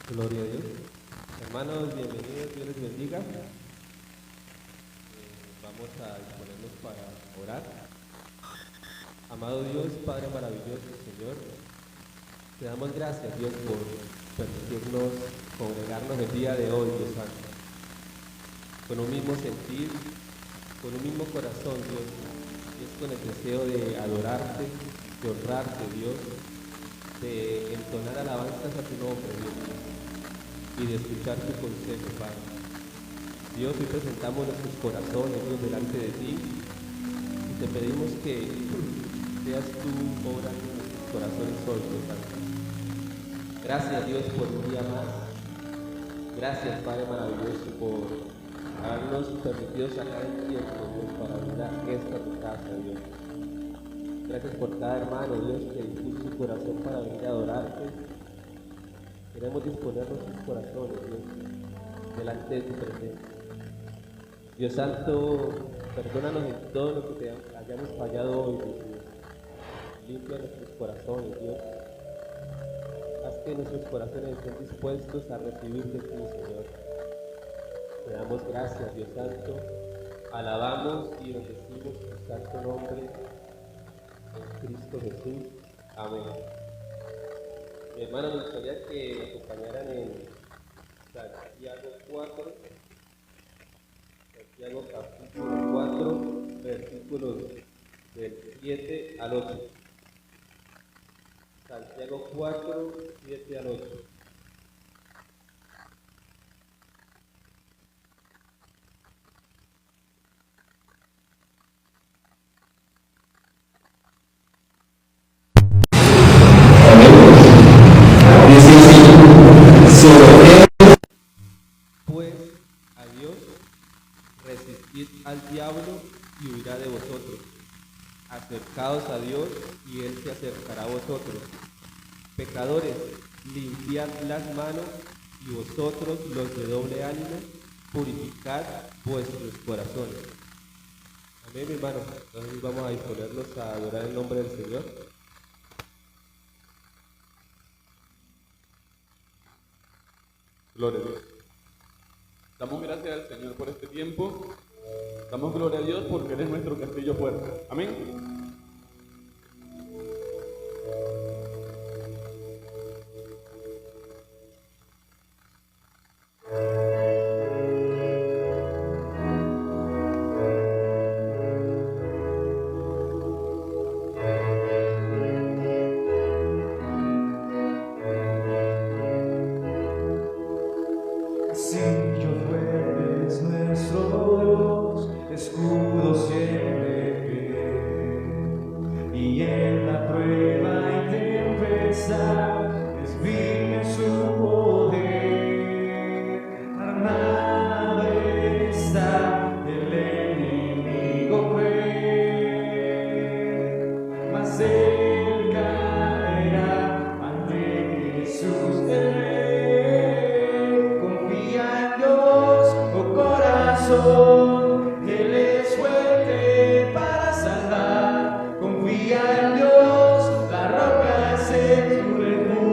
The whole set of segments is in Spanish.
Gloria a Dios. Hermanos, bienvenidos, Dios les bendiga. Vamos a disponernos para orar. Amado Dios, Padre maravilloso, Señor, te damos gracias, Dios, por permitirnos congregarnos el día de hoy, Dios Santo, con un mismo sentir, con un mismo corazón, Dios, y es con el deseo de adorarte, de honrarte, Dios, de entonar alabanzas a tu nombre, Dios mío, y de escuchar tu consejo, Padre. Dios, hoy presentamos nuestros corazones, Dios, delante de ti, y te pedimos que seas tú obrando en nuestros corazones hoy, Dios Santo. Gracias, Dios, por un día más. Gracias, Padre maravilloso, por habernos permitido sacar el tiempo, Dios, para venir a esta tu casa, Dios. Gracias por cada hermano, Dios, que dispuso su corazón para venir a adorarte. Queremos disponer nuestros corazones, Dios, delante de tu presencia. Dios Santo, perdónanos en todo lo que te hayamos fallado hoy, Dios mío. Limpia nuestros corazones, Dios. Haz que nuestros corazones estén dispuestos a recibir de ti, Señor. Te damos gracias, Dios Santo. Alabamos y bendecimos tu santo nombre en Cristo Jesús. Amén. Mi hermano, me gustaría que me acompañaran en Santiago 4, Santiago capítulo 4, versículos del 7 al 8. Santiago 4, 7 al 8. Pues a Dios resistid al diablo y huirá de vosotros. Acercaos a Dios y Él se acercará a vosotros. Pecadores, limpiad las manos, y vosotros, los de doble ánimo, purificad vuestros corazones. Amén, mi hermano. Entonces vamos a disponernos a adorar el nombre del Señor. Gloria a Dios. Damos gracias al Señor por este tiempo. Damos gloria a Dios porque eres nuestro castillo fuerte. Amén. Castillo fuerte es nuestro Dios, escudo siempre fiel, y en la prueba y tempestad es firme su poder. Armado está el enemigo cruel, mas él caerá ante Jesús el Rey. Él es fuerte para salvar, confía en Dios, la roca es tu refugio.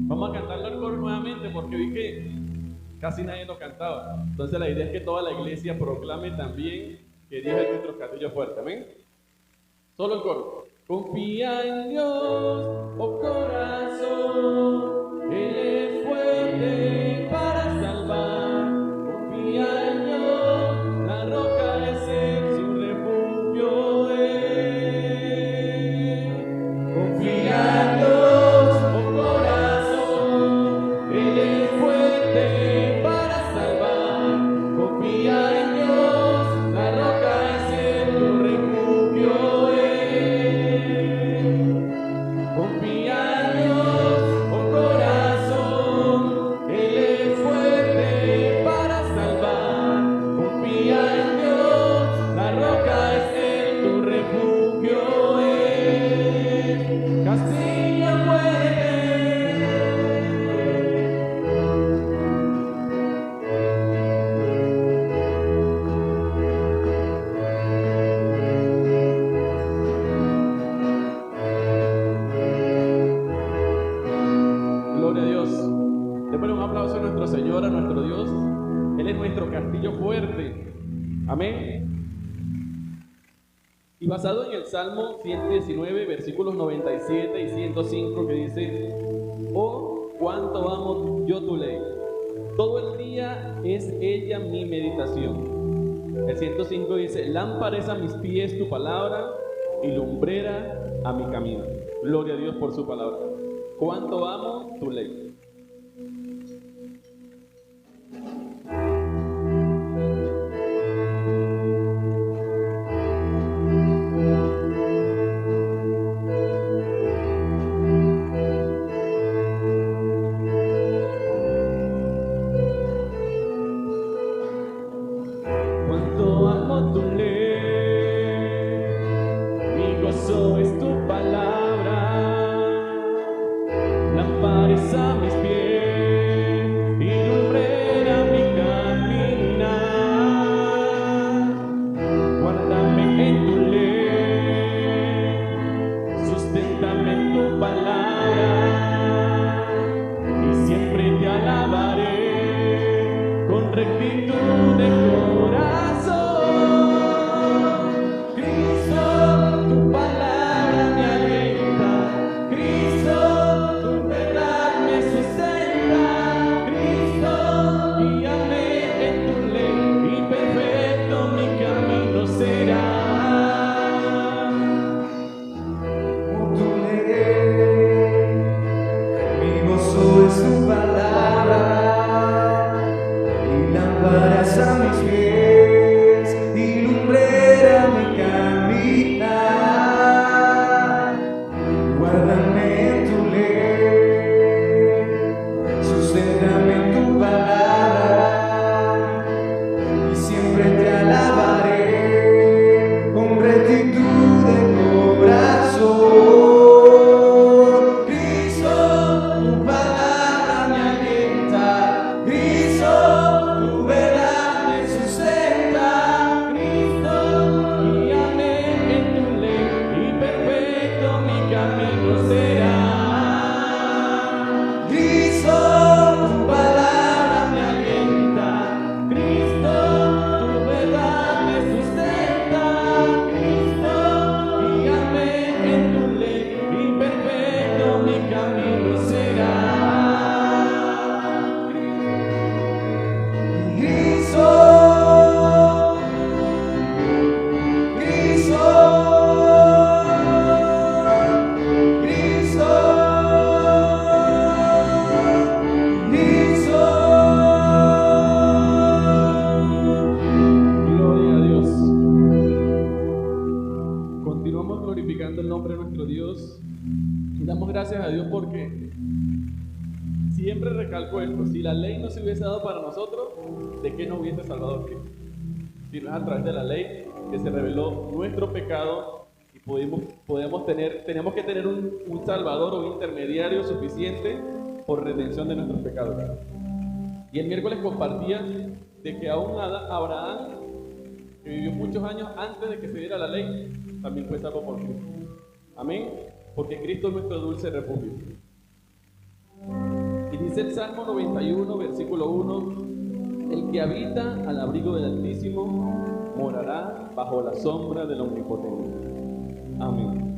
Vamos a cantarlo al coro nuevamente porque vi que casi nadie lo cantaba. Entonces la idea es que toda la iglesia proclame también que Dios es nuestro castillo fuerte. Amén. Solo el coro. Confía en Dios, oh corazón, Él es fuerte para salvar. Confía en Dios, la roca es Él, su refugio es. Confía en Dios, oh corazón, Él es fuerte para salvar. Confía en Dios, la roca es Él, tu refugio es. Confía en Dios, oh corazón, Él es fuerte para salvar. Confía en Dios, la roca es Él, tu refugio es. Castillo fuerte. Gloria a Dios. Démosle un aplauso a nuestro Señor, a nuestro Dios. Él es nuestro castillo fuerte. Amén. Y basado en el Salmo 119, versículos 97 y 105, que dice: Oh, cuánto amo yo tu ley. Todo el día es ella mi meditación. El 105 dice: Lámpara es a mis pies tu palabra y lumbrera a mi camino. Gloria a Dios por su palabra. Cuánto amo tu ley. Cuánto amo tu ley, mi gozo es tu palabra. Lámpara es a mis pies y lumbrera mi caminar. Guárdame en tu ley, susténtame en tu palabra, y siempre te alabaré con rectitud de corazón. Cristo, tu palabra me alienta. Cristo, tu verdad me sustenta. Cristo, guíame en tu ley y perfecto mi camino será. Tu ley, mi gozo es tu palabra, y lámparas a mis pies y lumbrera mi caminar. Guárdame en tu ley, susténtame en tu palabra, y siempre te alabaré con rectitud de corazón. Cristo, tu palabra me alienta. Cristo, tu verdad me sustenta. Cristo, Guíame en tu ley y perfecto mi camino será. Cristo, tu palabra me alienta. Cristo, tu verdad me sustenta. Cristo, guíame en tu ley y perfecto mi camino será. Cristo, Cristo, Cristo, Cristo. Gloria a Dios. Continuamos glorificando el nombre de nuestro Dios y damos gracias a Dios porque siempre recalco esto: si la ley no se hubiese dado para nosotros, ¿de qué nos hubiese salvado Cristo? Si no es a través de la ley que se reveló nuestro pecado y teníamos que tener un salvador o un intermediario suficiente por redención de nuestros pecados. Y el miércoles compartía de que aún Abraham, que vivió muchos años antes de que se diera la ley, también fue salvo por Cristo. Amén. Porque Cristo es nuestro dulce refugio. Y dice el Salmo 91, versículo 1, el que habita al abrigo del Altísimo morará bajo la sombra del Omnipotente. Amén.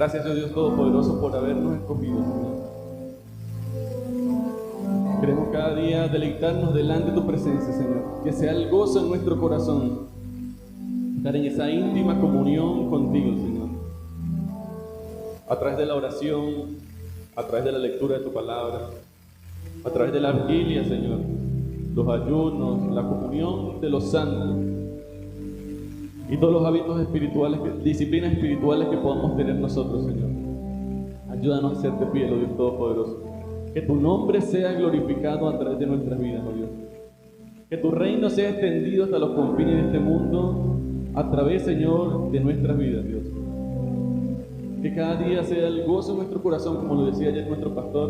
Gracias, oh Dios Todopoderoso, por habernos escogido, Señor. Queremos cada día deleitarnos delante de tu presencia, Señor. Que sea el gozo en nuestro corazón estar en esa íntima comunión contigo, Señor. A través de la oración, a través de la lectura de tu palabra, a través de la vigilia, Señor, los ayunos, la comunión de los santos y todos los hábitos espirituales, disciplinas espirituales que podamos tener nosotros, Señor. Ayúdanos a hacerte fiel, oh Dios Todopoderoso. Que tu nombre sea glorificado a través de nuestras vidas, oh Dios. Que tu reino sea extendido hasta los confines de este mundo a través, Señor, de nuestras vidas, Dios. Que cada día sea el gozo en nuestro corazón, como lo decía ayer nuestro pastor,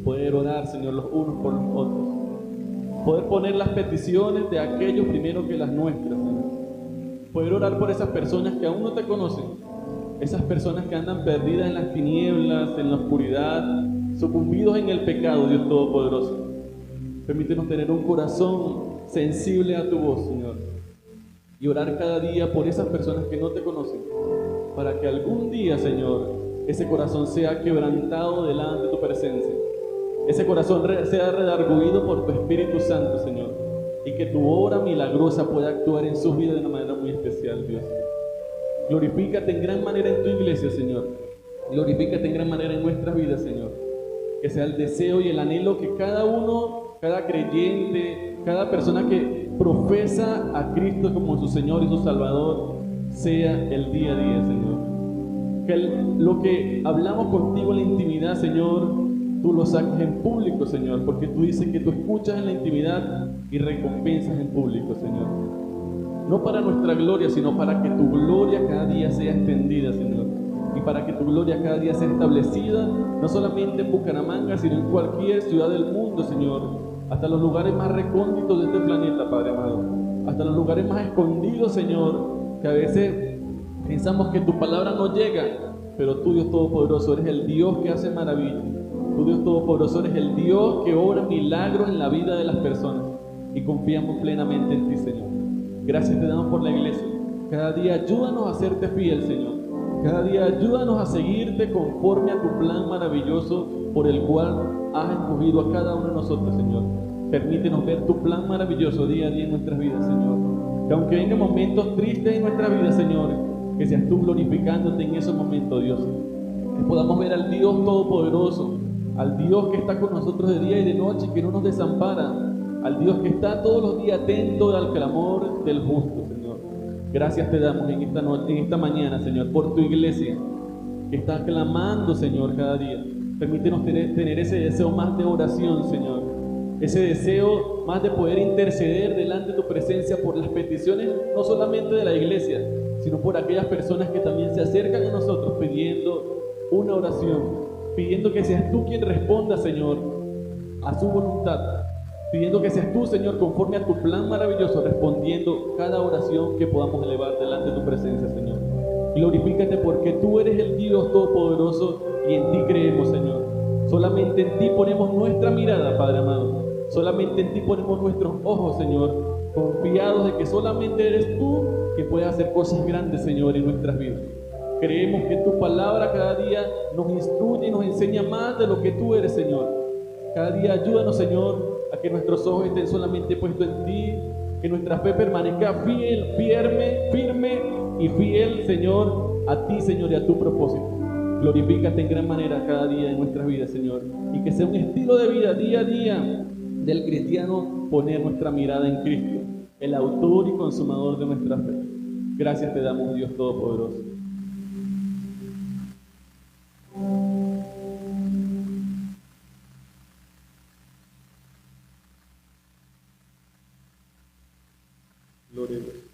poder orar, Señor, los unos por los otros. Poder poner las peticiones de aquellos primero que las nuestras, Señor. Poder orar por esas personas que aún no te conocen, esas personas que andan perdidas en las tinieblas, en la oscuridad, sucumbidos en el pecado, Dios Todopoderoso. Permítenos tener un corazón sensible a tu voz, Señor, y orar cada día por esas personas que no te conocen, para que algún día, Señor, ese corazón sea quebrantado delante de tu presencia. Ese corazón sea redarguido por tu Espíritu Santo, Señor. Y que tu obra milagrosa pueda actuar en sus vidas de una manera muy especial, Dios. Glorifícate en gran manera en tu iglesia, Señor. Glorifícate en gran manera en nuestras vidas, Señor. Que sea el deseo y el anhelo que cada uno, cada creyente, cada persona que profesa a Cristo como su Señor y su Salvador, sea el día a día, Señor. Que lo que hablamos contigo en la intimidad, Señor, tú lo saques en público, Señor, porque tú dices que tú escuchas en la intimidad y recompensas en público, Señor. No para nuestra gloria, sino para que tu gloria cada día sea extendida, Señor. Y para que tu gloria cada día sea establecida, no solamente en Bucaramanga, sino en cualquier ciudad del mundo, Señor. Hasta los lugares más recónditos de este planeta, Padre amado. Hasta los lugares más escondidos, Señor, que a veces pensamos que tu palabra no llega, pero tú, Dios Todopoderoso, eres el Dios que hace maravillas. Tú, Dios Todopoderoso, eres el Dios que obra milagros en la vida de las personas. Y confiamos plenamente en ti, Señor. Gracias te damos por la iglesia. Cada día ayúdanos a serte fiel, Señor. Cada día ayúdanos a seguirte conforme a tu plan maravilloso por el cual has escogido a cada uno de nosotros, Señor. Permítenos ver tu plan maravilloso día a día en nuestras vidas, Señor. Que aunque vengan momentos tristes en nuestra vida, Señor, que seas tú glorificándote en esos momentos, Dios. Que podamos ver al Dios Todopoderoso, al Dios que está con nosotros de día y de noche y que no nos desampara, al Dios que está todos los días atento al clamor del justo, Señor. Gracias te damos en esta noche, en esta mañana, Señor, por tu iglesia que está clamando, Señor, cada día. Permítenos tener ese deseo más de oración, Señor. Ese deseo más de poder interceder delante de tu presencia por las peticiones, no solamente de la iglesia, sino por aquellas personas que también se acercan a nosotros pidiendo una oración, pidiendo que seas tú quien responda, Señor, a su voluntad, pidiendo que seas tú, Señor, conforme a tu plan maravilloso, respondiendo cada oración que podamos elevar delante de tu presencia, Señor. Glorifícate porque tú eres el Dios Todopoderoso y en ti creemos, Señor. Solamente en ti ponemos nuestra mirada, Padre amado. Solamente en ti ponemos nuestros ojos, Señor, confiados de que solamente eres tú que puedes hacer cosas grandes, Señor, en nuestras vidas. Creemos que tu palabra cada día nos instruye y nos enseña más de lo que tú eres, Señor. Cada día ayúdanos, Señor, a que nuestros ojos estén solamente puestos en ti, que nuestra fe permanezca firme y fiel, Señor, a ti, Señor, y a tu propósito. Glorifícate en gran manera cada día en nuestras vidas, Señor, y que sea un estilo de vida día a día del cristiano poner nuestra mirada en Cristo, el autor y consumador de nuestra fe. Gracias te damos, Dios Todopoderoso. Gloria a Dios.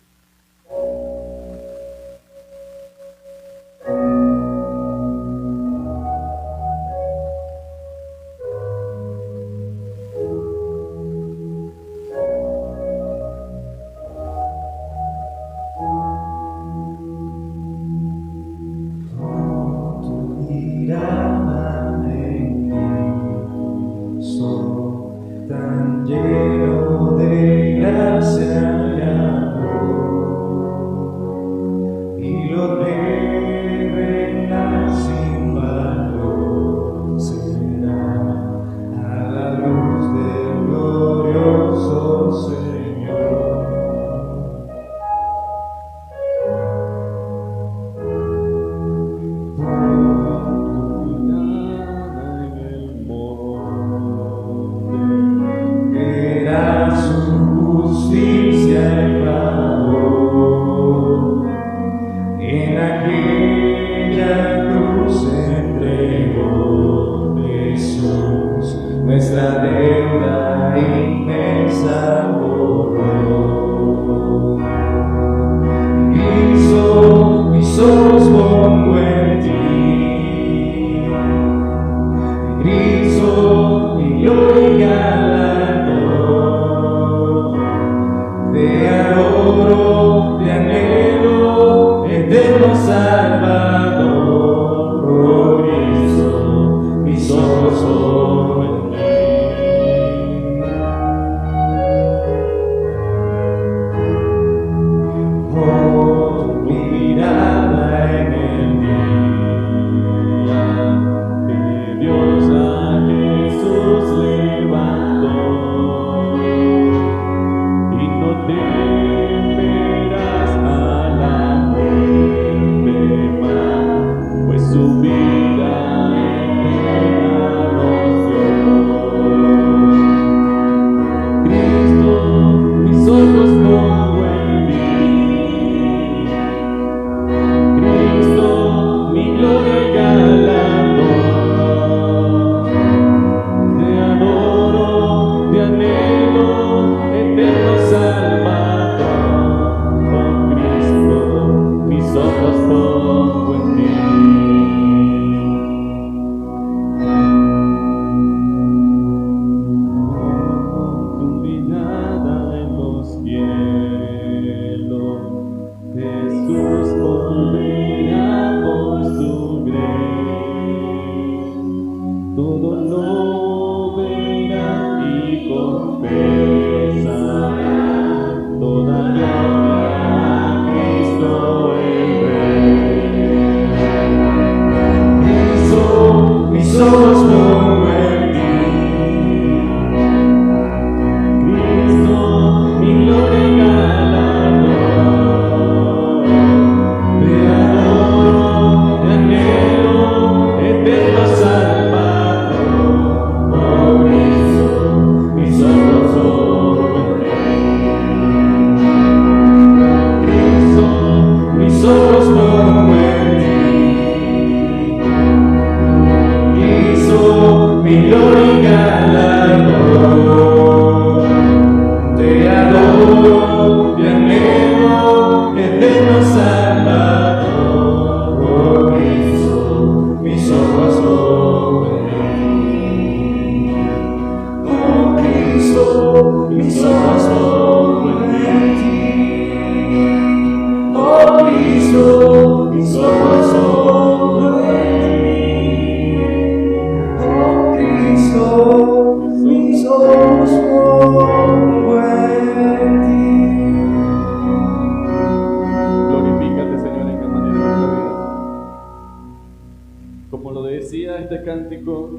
como lo decía este cántico,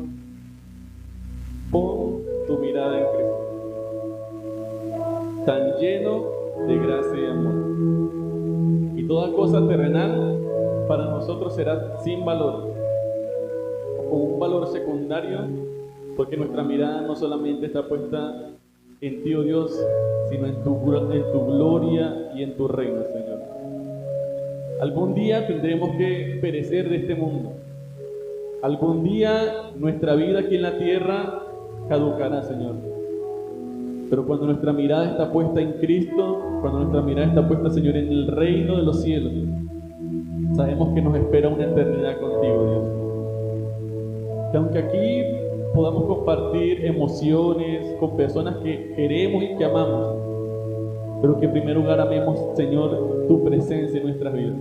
pon tu mirada en Cristo, tan lleno de gracia y amor. Y toda cosa terrenal para nosotros será sin valor, o con un valor secundario, porque nuestra mirada no solamente está puesta en ti, oh Dios, sino en tu gloria y en tu reino, Señor. Algún día tendremos que perecer de este mundo. Algún día nuestra vida aquí en la tierra caducará, Señor. Pero cuando nuestra mirada está puesta en Cristo, cuando nuestra mirada está puesta, Señor, en el reino de los cielos, sabemos que nos espera una eternidad contigo, Dios. Que aunque aquí podamos compartir emociones con personas que queremos y que amamos, pero que en primer lugar amemos, Señor, tu presencia en nuestras vidas.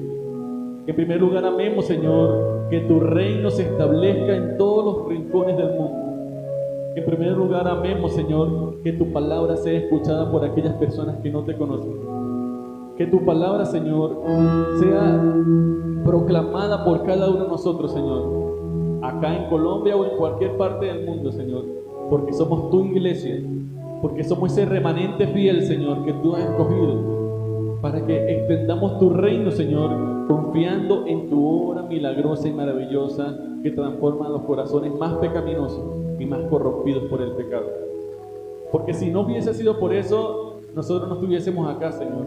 Que en primer lugar amemos, Señor, que tu reino se establezca en todos los rincones del mundo. Que en primer lugar amemos, Señor, que tu palabra sea escuchada por aquellas personas que no te conocen. Que tu palabra, Señor, sea proclamada por cada uno de nosotros, Señor, acá en Colombia o en cualquier parte del mundo, Señor, porque somos tu iglesia, porque somos ese remanente fiel, Señor, que tú has escogido, para que extendamos tu reino, Señor, confiando en tu obra milagrosa y maravillosa que transforma los corazones más pecaminosos y más corrompidos por el pecado. Porque si no hubiese sido por eso, nosotros no estuviésemos acá, Señor.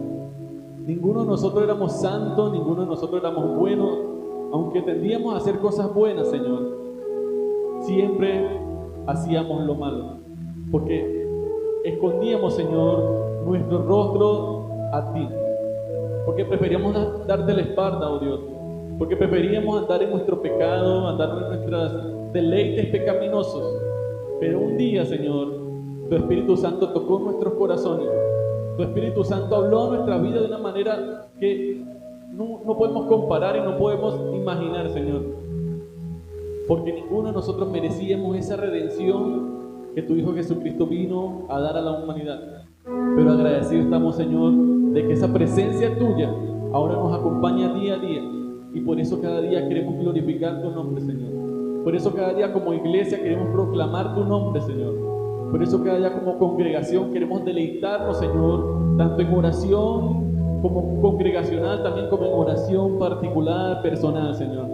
Ninguno de nosotros éramos santos, ninguno de nosotros éramos buenos, aunque tendíamos a hacer cosas buenas, Señor. Siempre hacíamos lo malo, porque escondíamos, Señor, nuestro rostro a ti, porque preferíamos darte la espalda, oh Dios, porque preferíamos andar en nuestro pecado, andar en nuestros deleites pecaminosos. Pero un día, Señor, tu Espíritu Santo tocó nuestros corazones, tu Espíritu Santo habló a nuestra vida de una manera que no podemos comparar y no podemos imaginar, Señor, porque ninguno de nosotros merecíamos esa redención que tu Hijo Jesucristo vino a dar a la humanidad. Pero agradecidos estamos, Señor, de que esa presencia tuya ahora nos acompaña día a día, y por eso cada día queremos glorificar tu nombre, Señor. Por eso cada día como iglesia queremos proclamar tu nombre, Señor. Por eso cada día como congregación queremos deleitarnos, Señor, tanto en oración como congregacional, también como en oración particular, personal, Señor.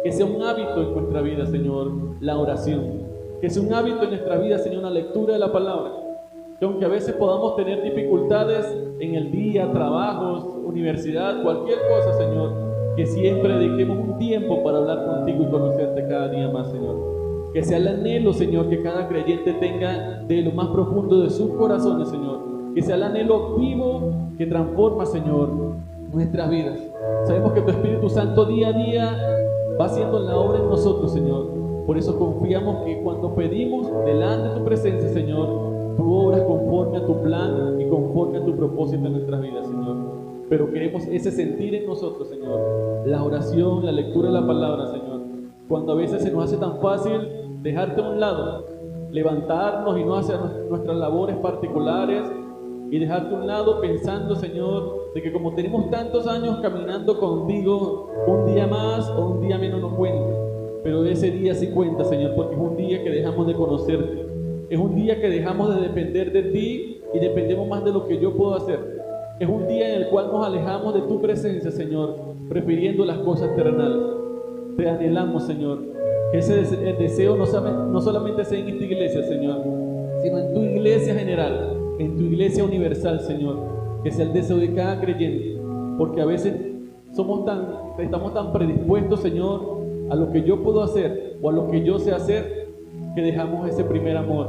Que sea un hábito en nuestra vida, Señor, la oración. Que sea un hábito en nuestra vida, Señor, la lectura de la palabra. Que aunque a veces podamos tener dificultades en el día, trabajos, universidad, cualquier cosa, Señor, que siempre dediquemos un tiempo para hablar contigo y conocerte cada día más, Señor. Que sea el anhelo, Señor, que cada creyente tenga de lo más profundo de sus corazones, Señor. Que sea el anhelo vivo que transforma, Señor, nuestras vidas. Sabemos que tu Espíritu Santo día a día va haciendo la obra en nosotros, Señor. Por eso confiamos que cuando pedimos delante de tu presencia, Señor, tú obras conforme a tu plan y conforme a tu propósito en nuestras vidas, Señor. Pero queremos ese sentir en nosotros, Señor, la oración, la lectura de la palabra, Señor. Cuando a veces se nos hace tan fácil dejarte a un lado, levantarnos y no hacer nuestras labores particulares y dejarte a un lado pensando, Señor, de que como tenemos tantos años caminando contigo, un día más o un día menos nos cuenta. Pero ese día sí cuenta, Señor, porque es un día que dejamos de conocerte. Es un día que dejamos de depender de ti y dependemos más de lo que yo puedo hacer. Es un día en el cual nos alejamos de tu presencia, Señor, prefiriendo las cosas terrenales. Te anhelamos, Señor, que ese deseo no solamente sea en esta iglesia, Señor, sino en tu iglesia general, en tu iglesia universal, Señor, que sea el deseo de cada creyente, porque a veces estamos tan predispuestos, Señor, a lo que yo puedo hacer o a lo que yo sé hacer, que dejamos ese primer amor.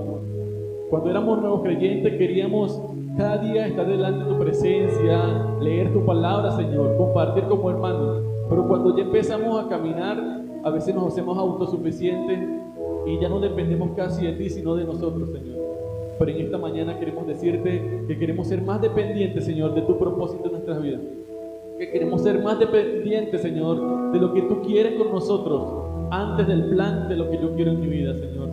Cuando éramos nuevos creyentes queríamos cada día estar delante de tu presencia, leer tu palabra, Señor, compartir como hermanos. Pero cuando ya empezamos a caminar, a veces nos hacemos autosuficientes y ya no dependemos casi de ti, sino de nosotros, Señor. Pero en esta mañana queremos decirte que queremos ser más dependientes, Señor, de tu propósito en nuestras vidas. Que queremos ser más dependientes, Señor, de lo que tú quieres con nosotros, antes del plan de lo que yo quiero en mi vida, Señor.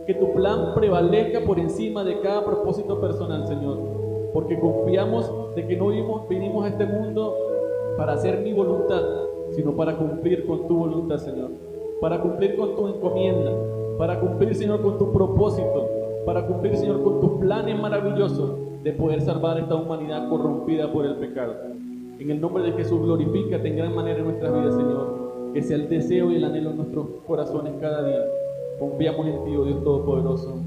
Que tu plan prevalezca por encima de cada propósito personal, Señor. Porque confiamos de que no vinimos a este mundo para hacer mi voluntad, sino para cumplir con tu voluntad, Señor. para cumplir con tu encomienda, para cumplir, Señor, con tu propósito, para cumplir, Señor, con tus planes maravillosos de poder salvar a esta humanidad corrompida por el pecado. En el nombre de Jesús, glorifícate en gran manera en nuestras vidas, Señor. Que sea el deseo y el anhelo en nuestros corazones cada día. Confiamos en ti, oh Dios Todopoderoso.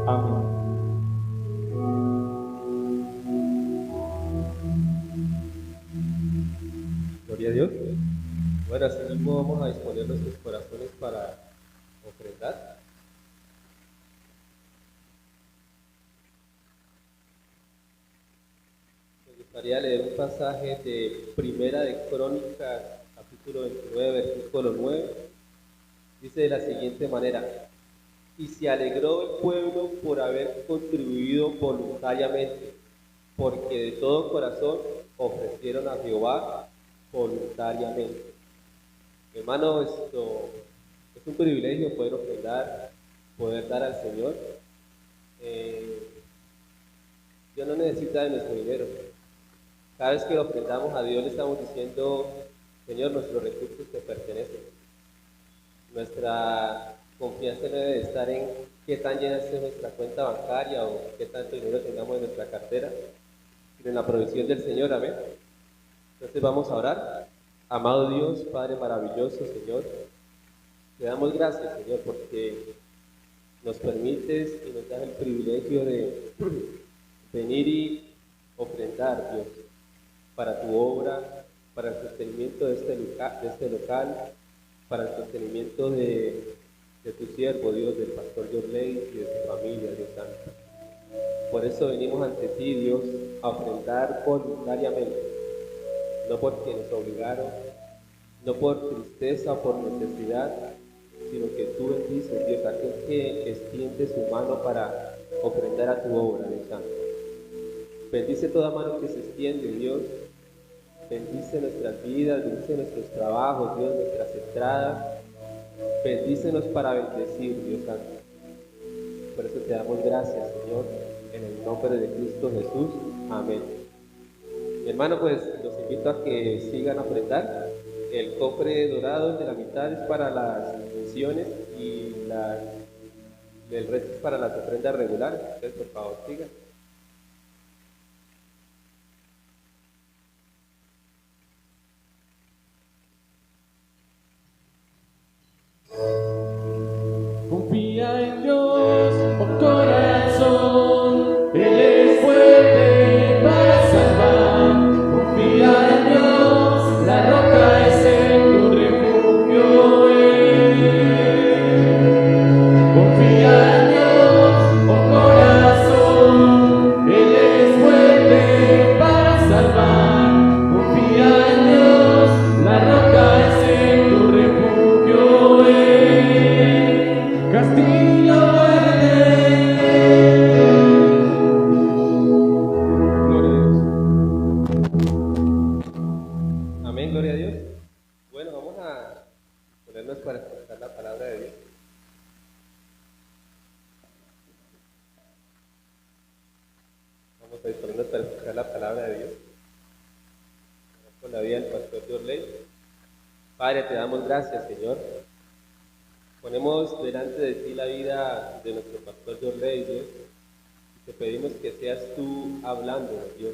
Amén. Gloria a Dios. Bueno, así mismo vamos a disponer nuestros corazones para ofrendar. Me gustaría leer un pasaje de Primera de Crónicas, capítulo 29, versículo 9. Dice de la siguiente manera: y se alegró el pueblo por haber contribuido voluntariamente, porque de todo corazón ofrecieron a Jehová voluntariamente. Hermano, esto es un privilegio poder ofrendar, poder dar al Señor. Dios no necesita de nuestro dinero. Cada vez que lo ofrendamos a Dios le estamos diciendo: Señor, nuestros recursos te pertenecen. Nuestra confianza no debe estar en qué tan llena esté nuestra cuenta bancaria o qué tanto dinero tengamos en nuestra cartera, sino en la provisión del Señor. Amén. Entonces vamos a orar. Amado Dios, Padre maravilloso, Señor, te damos gracias, Señor, porque nos permites y nos das el privilegio de venir y ofrendar, Dios, para tu obra, para el sostenimiento de este local, para el sostenimiento de tu siervo, Dios, del pastor Yorley y de su familia, Dios Santo. Por eso venimos ante ti, Dios, a ofrendar voluntariamente, no porque nos obligaron, no por tristeza o por necesidad, sino que tú bendices, Dios, aquel que extiende su mano para ofrendar a tu obra, Dios Santo. Bendice toda mano que se extiende, Dios. Bendice nuestras vidas, bendice nuestros trabajos, Dios, nuestras entradas. Bendícenos para bendecir, Dios Santo. Por eso te damos gracias, Señor, en el nombre de Cristo Jesús. Amén. Mi hermano, pues los invito a que sigan a ofrendar. El cofre dorado de la mitad es para las misiones y el resto es para las ofrendas regulares. Entonces, por favor, sigan. Confía en Dios, oh corazón, Él es fuerte para salvar. Confía en Dios, la roca es en tu refugio. Confía en Dios, oh corazón, Él es fuerte para salvar. Confía en Dios, la roca es en tu refugio. Castillo verde. Gloria a Dios. Amén, gloria a Dios. Bueno, vamos a ponernos para escuchar la palabra de Dios. Vamos a disponernos para escuchar la palabra de Dios. Con la vida del pastor Yorley. Padre, te damos gracias, Señor. Ponemos delante de ti la vida de nuestro pastor Yorley, Dios, y te pedimos que seas tú hablando, Dios.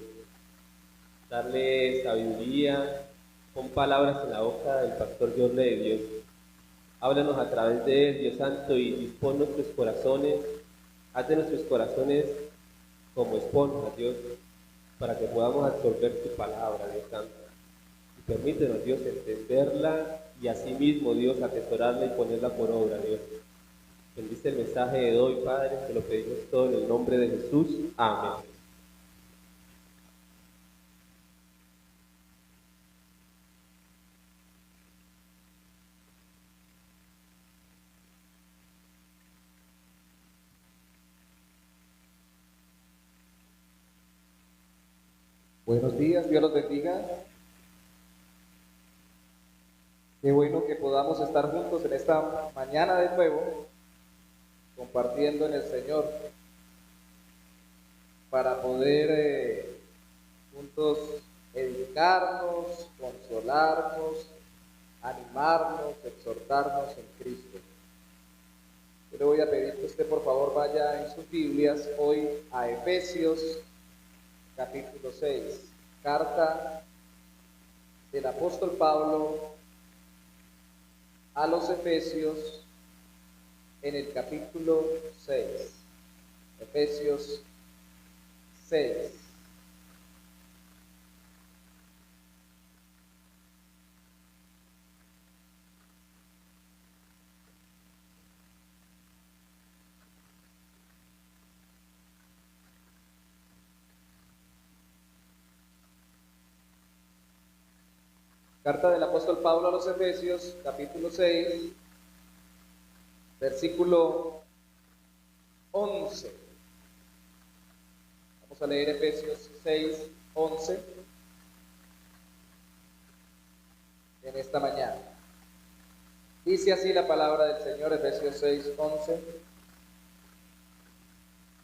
Darle sabiduría, pon palabras en la boca del pastor Yorley, Dios. Háblanos a través de él, Dios Santo, y dispón nuestros corazones, haz de nuestros corazones como esponjas, Dios, para que podamos absorber tu palabra, Dios Santo. Y permítenos, Dios, entenderla y asimismo, Dios, atesorarla y ponerla por obra, Dios. Bendice el mensaje de hoy, Padre, te lo pedimos todo en el nombre de Jesús. Amén. Buenos días, Dios los bendiga. Qué bueno que podamos estar juntos en esta mañana de nuevo, compartiendo en el Señor, para poder juntos edificarnos, consolarnos animarnos, exhortarnos en Cristo. Yo le voy a pedir que usted por favor vaya en sus Biblias hoy a Efesios capítulo 6, carta del apóstol Pablo a los Efesios en el capítulo 6. Efesios 6. Carta del apóstol Pablo a los Efesios, capítulo 6, versículo 11. Vamos a leer Efesios 6, 11 en esta mañana. Dice así la palabra del Señor, Efesios 6, 11.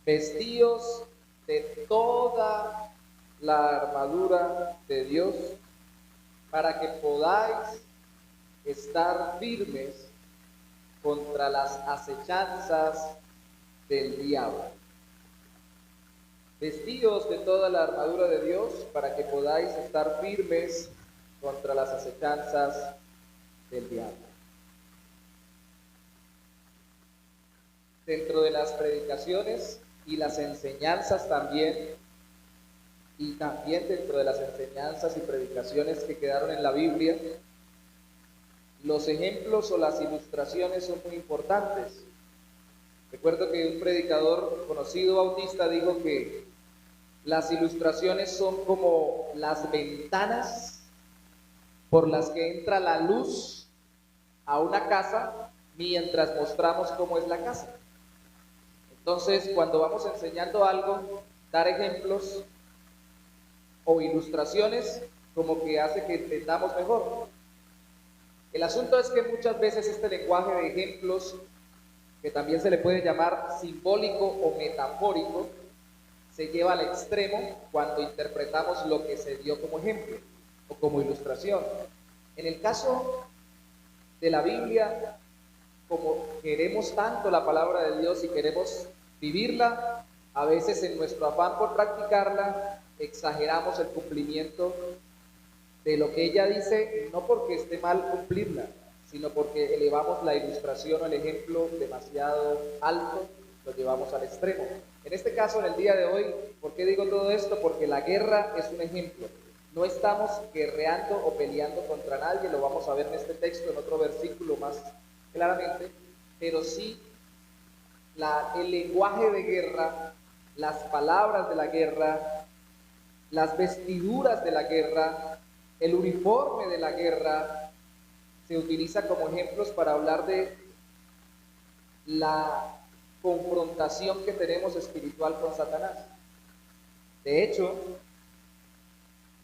Vestíos de toda la armadura de Dios, para que podáis estar firmes contra las acechanzas del diablo. Vestíos de toda la armadura de Dios para que podáis estar firmes contra las acechanzas del diablo. Dentro de las predicaciones y las enseñanzas también, y también dentro de las enseñanzas y predicaciones que quedaron en la Biblia, los ejemplos o las ilustraciones son muy importantes. Recuerdo que un predicador conocido bautista dijo que las ilustraciones son como las ventanas por las que entra la luz a una casa mientras mostramos cómo es la casa. Entonces, cuando vamos enseñando algo, dar ejemplos o ilustraciones como que hace que entendamos mejor. El asunto es que muchas veces este lenguaje de ejemplos, que también se le puede llamar simbólico o metafórico, se lleva al extremo cuando interpretamos lo que se dio como ejemplo o como ilustración. En el caso de la Biblia, como queremos tanto la palabra de Dios y queremos vivirla, a veces en nuestro afán por practicarla, exageramos el cumplimiento de lo que ella dice, no porque esté mal cumplirla, sino porque elevamos la ilustración o el ejemplo demasiado alto, lo llevamos al extremo. En este caso, en el día de hoy, ¿por qué digo todo esto? Porque la guerra es un ejemplo. No estamos guerreando o peleando contra nadie, lo vamos a ver en este texto, en otro versículo más claramente, pero sí el lenguaje de guerra, las palabras de la guerra, las vestiduras de la guerra, el uniforme de la guerra, se utiliza como ejemplos para hablar de la confrontación que tenemos espiritual con Satanás. De hecho,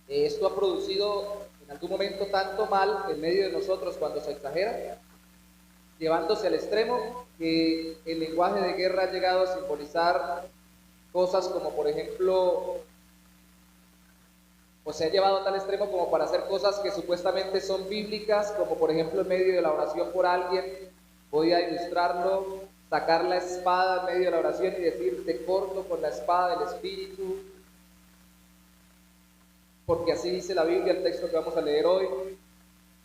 esto ha producido en algún momento tanto mal en medio de nosotros cuando se exagera, llevándose al extremo que el lenguaje de guerra ha llegado a simbolizar cosas como, por ejemplo, o se ha llevado a tal extremo como para hacer cosas que supuestamente son bíblicas, como por ejemplo en medio de la oración por alguien, voy a ilustrarlo, sacar la espada en medio de la oración y decir, te corto con la espada del Espíritu, porque así dice la Biblia, el texto que vamos a leer hoy.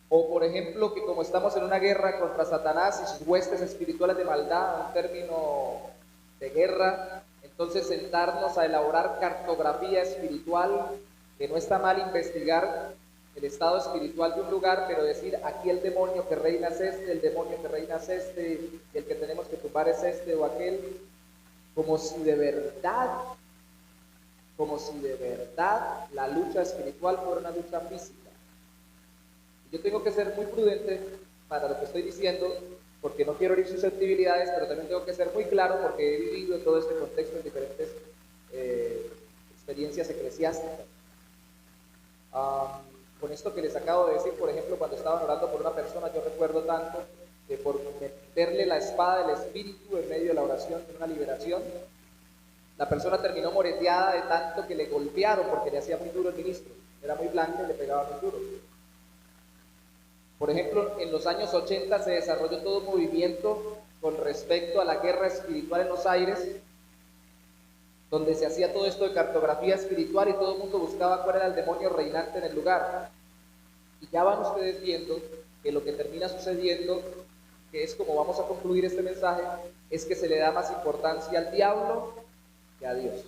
O por ejemplo, que como estamos en una guerra contra Satanás y sus huestes espirituales de maldad, un término de guerra, entonces sentarnos a elaborar cartografía espiritual, que no está mal investigar el estado espiritual de un lugar, pero decir, aquí el demonio que reina es este, el demonio que reina es este, y el que tenemos que tumbar es este o aquel, como si de verdad la lucha espiritual fuera una lucha física. Yo tengo que ser muy prudente para lo que estoy diciendo, porque no quiero herir susceptibilidades, pero también tengo que ser muy claro porque he vivido en todo este contexto en diferentes experiencias eclesiásticas. Con esto que les acabo de decir, por ejemplo, cuando estaban orando por una persona, yo recuerdo tanto que por meterle la espada del Espíritu en medio de la oración, en una liberación, la persona terminó moreteada de tanto que le golpearon porque le hacía muy duro el ministro. Era muy blanco y le pegaba muy duro. Por ejemplo, en los años 80 se desarrolló todo un movimiento con respecto a la guerra espiritual en los aires, donde se hacía todo esto de cartografía espiritual y todo el mundo buscaba cuál era el demonio reinante en el lugar. Y ya van ustedes viendo que lo que termina sucediendo, que es como vamos a concluir este mensaje, es que se le da más importancia al diablo que a Dios.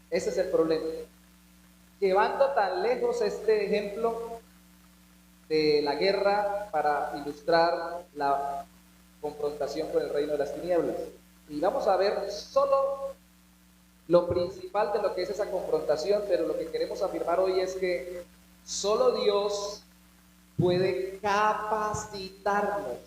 Ese es el problema. Llevando tan lejos este ejemplo de la guerra para ilustrar la confrontación con el reino de las tinieblas. Y vamos a ver solo lo principal de lo que es esa confrontación, pero lo que queremos afirmar hoy es que solo Dios puede capacitarnos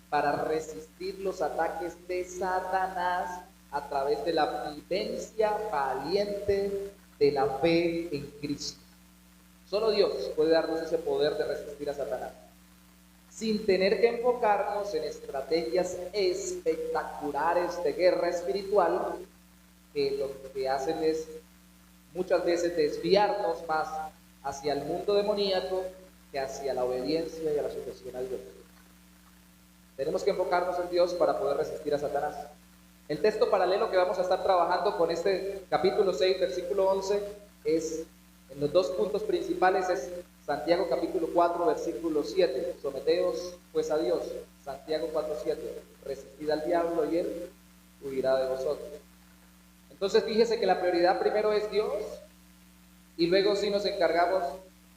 para resistir los ataques de Satanás a través de la vivencia valiente de la fe en Cristo. Solo Dios puede darnos ese poder de resistir a Satanás, sin tener que enfocarnos en estrategias espectaculares de guerra espiritual, que lo que hacen es muchas veces desviarnos más hacia el mundo demoníaco que hacia la obediencia y a la sujeción a Dios. Tenemos que enfocarnos en Dios para poder resistir a Satanás. El texto paralelo que vamos a estar trabajando con este capítulo 6, versículo 11, es, en los dos puntos principales, es Santiago capítulo 4, versículo 7. Someteos pues a Dios. Santiago 4, 7. Resistid al diablo y él huirá de vosotros. Entonces fíjese que la prioridad primero es Dios y luego sí nos encargamos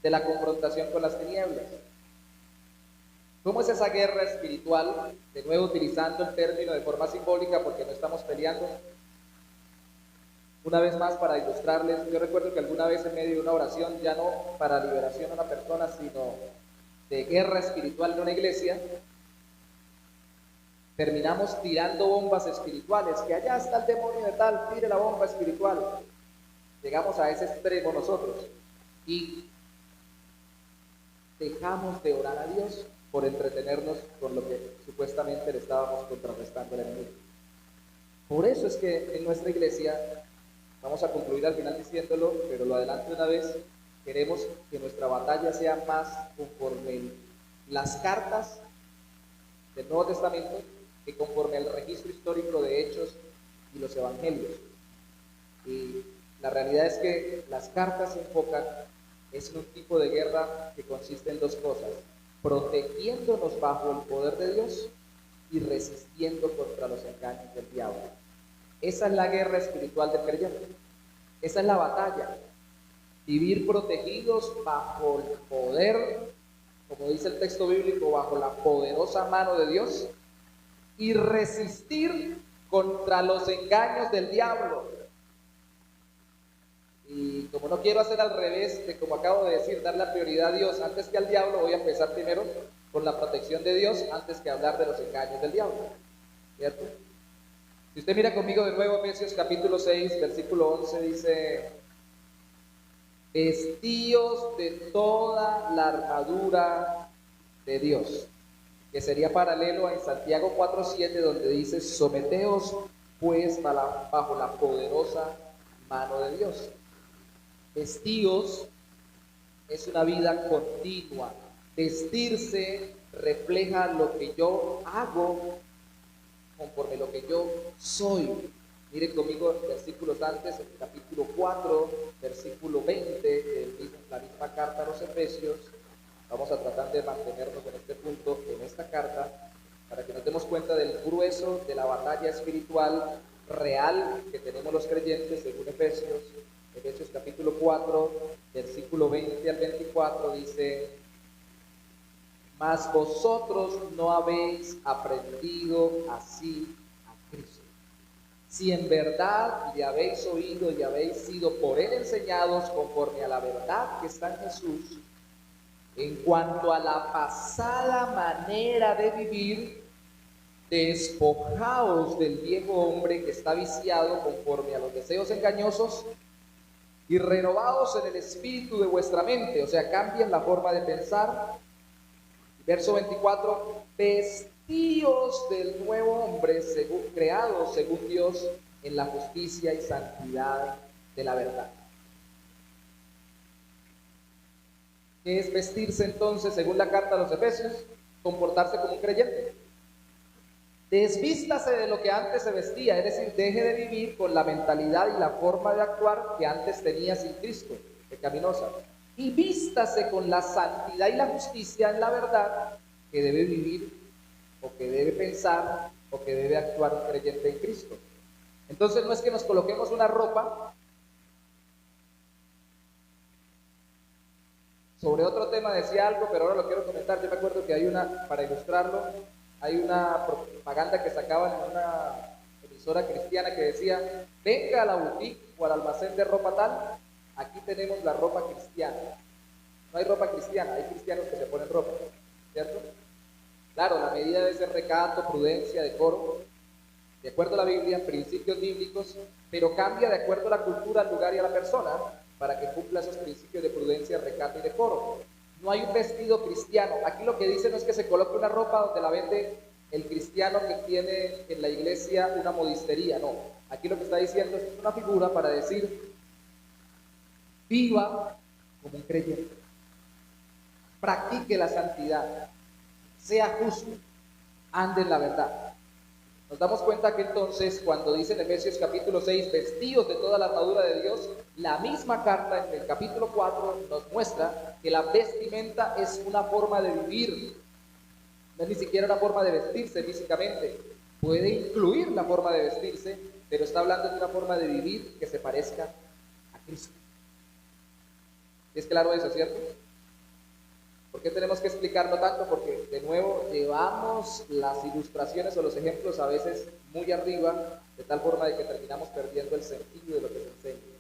de la confrontación con las tinieblas. ¿Cómo es esa guerra espiritual? De nuevo utilizando el término de forma simbólica porque no estamos peleando. Una vez más para ilustrarles, yo recuerdo que alguna vez en medio de una oración, ya no para liberación a una persona, sino de guerra espiritual en una iglesia, terminamos tirando bombas espirituales, que allá está el demonio de tal, tire la bomba espiritual. Llegamos a ese extremo nosotros y dejamos de orar a Dios por entretenernos con lo que supuestamente le estábamos contrarrestando al enemigo. Por eso es que en nuestra iglesia, vamos a concluir al final diciéndolo, pero lo adelanto una vez, queremos que nuestra batalla sea más conforme las cartas del Nuevo Testamento que conforme al registro histórico de Hechos y los Evangelios. Y la realidad es que las cartas se enfocan en un tipo de guerra que consiste en dos cosas: protegiéndonos bajo el poder de Dios y resistiendo contra los engaños del diablo. Esa es la guerra espiritual del creyente. Esa es la batalla. Vivir protegidos bajo el poder, como dice el texto bíblico, bajo la poderosa mano de Dios, y resistir contra los engaños del diablo. Y como no quiero hacer al revés de como acabo de decir, dar la prioridad a Dios antes que al diablo, voy a empezar primero con la protección de Dios antes que hablar de los engaños del diablo. ¿Cierto? Si usted mira conmigo de nuevo Efesios capítulo 6, versículo 11, dice: vestíos de toda la armadura de Dios, que sería paralelo a Santiago 4:7, donde dice: someteos pues bajo la poderosa mano de Dios. Vestíos es una vida continua. Vestirse refleja lo que yo hago conforme lo que yo soy. Miren conmigo versículos antes, el capítulo 4, versículo 20, de la misma carta a los Efesios. Vamos a tratar de mantenernos en este punto, en esta carta, para que nos demos cuenta del grueso de la batalla espiritual real que tenemos los creyentes, según Efesios. Efesios capítulo 4, versículo 20 al 24, dice: mas vosotros no habéis aprendido así a Cristo. Si en verdad le habéis oído y habéis sido por él enseñados conforme a la verdad que está en Jesús, en cuanto a la pasada manera de vivir, despojaos del viejo hombre que está viciado conforme a los deseos engañosos y renovaos en el espíritu de vuestra mente. O sea, cambien la forma de pensar. Verso 24: vestíos del nuevo hombre creado según Dios en la justicia y santidad de la verdad. ¿Qué es vestirse entonces según la carta a los Efesios? Comportarse como un creyente. Desvístase de lo que antes se vestía, es decir, deje de vivir con la mentalidad y la forma de actuar que antes tenía sin Cristo, pecaminosa, y vístase con la santidad y la justicia en la verdad que debe vivir o que debe pensar o que debe actuar un creyente en Cristo. Entonces no es que nos coloquemos una ropa. Sobre otro tema decía algo, pero ahora lo quiero comentar. Yo me acuerdo que hay una, para ilustrarlo, hay una propaganda que sacaban en una emisora cristiana que decía: venga a la boutique o al almacén de ropa tal, aquí tenemos la ropa cristiana. No hay ropa cristiana, hay cristianos que se ponen ropa, ¿cierto? Claro, la medida debe ser recato, prudencia, decoro, de acuerdo a la Biblia, principios bíblicos, pero cambia de acuerdo a la cultura, al lugar y a la persona, para que cumpla esos principios de prudencia, recato y decoro. No hay un vestido cristiano. Aquí lo que dice no es que se coloque una ropa donde la vende el cristiano que tiene en la iglesia una modistería, no. Aquí lo que está diciendo es una figura para decir: viva como un creyente, practique la santidad, sea justo, ande en la verdad. Nos damos cuenta que entonces cuando dice en Efesios capítulo 6, vestidos de toda la armadura de Dios, la misma carta en el capítulo 4 nos muestra que la vestimenta es una forma de vivir, no es ni siquiera una forma de vestirse físicamente. Puede incluir la forma de vestirse, pero está hablando de una forma de vivir que se parezca a Cristo. ¿Es claro eso, cierto? ¿Por qué tenemos que explicarlo tanto? Porque, de nuevo, llevamos las ilustraciones o los ejemplos a veces muy arriba, de tal forma de que terminamos perdiendo el sentido de lo que se enseña.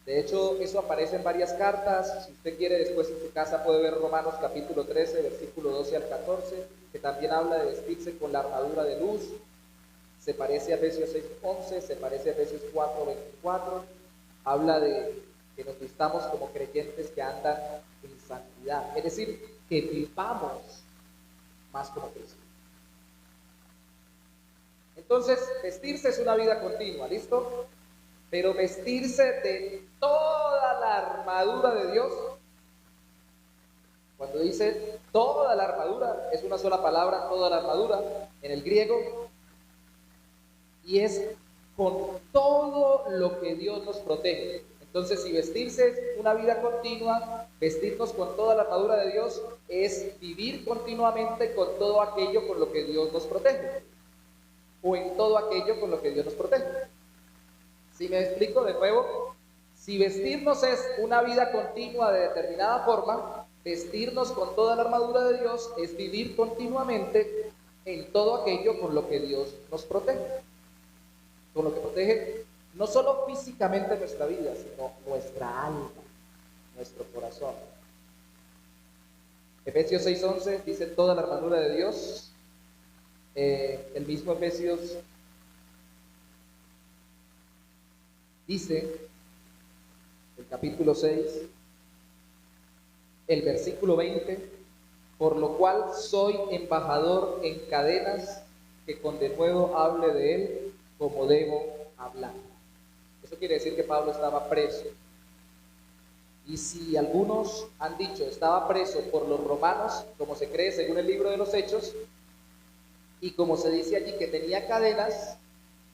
De hecho, eso aparece en varias cartas. Si usted quiere, después en su casa puede ver Romanos capítulo 13, versículo 12 al 14, que también habla de vestirse con la armadura de luz. Se parece a Efesios 6:11, se parece a Efesios 4:24. Habla de que nos vistamos como creyentes que andan en santidad, es decir, que vivamos más como Cristo. Entonces, vestirse es una vida continua, ¿listo? Pero vestirse de toda la armadura de Dios, cuando dice toda la armadura, es una sola palabra, toda la armadura, en el griego, y es con todo lo que Dios nos protege. Entonces, si vestirse es una vida continua, vestirnos con toda la armadura de Dios es vivir continuamente con todo aquello con lo que Dios nos protege, o en todo aquello con lo que Dios nos protege. Si me explico de nuevo, si vestirnos es una vida continua de determinada forma, vestirnos con toda la armadura de Dios es vivir continuamente en todo aquello con lo que Dios nos protege, con lo que protege no solo físicamente nuestra vida, sino nuestra alma, nuestro corazón. Efesios 6:11 dice toda la armadura de Dios. El mismo Efesios dice, el capítulo 6, el versículo 20, por lo cual soy embajador en cadenas, que con denuedo hable de él como debo hablar. Eso quiere decir que Pablo estaba preso. Y si algunos han dicho estaba preso por los romanos, como se cree según el libro de los Hechos, y como se dice allí que tenía cadenas,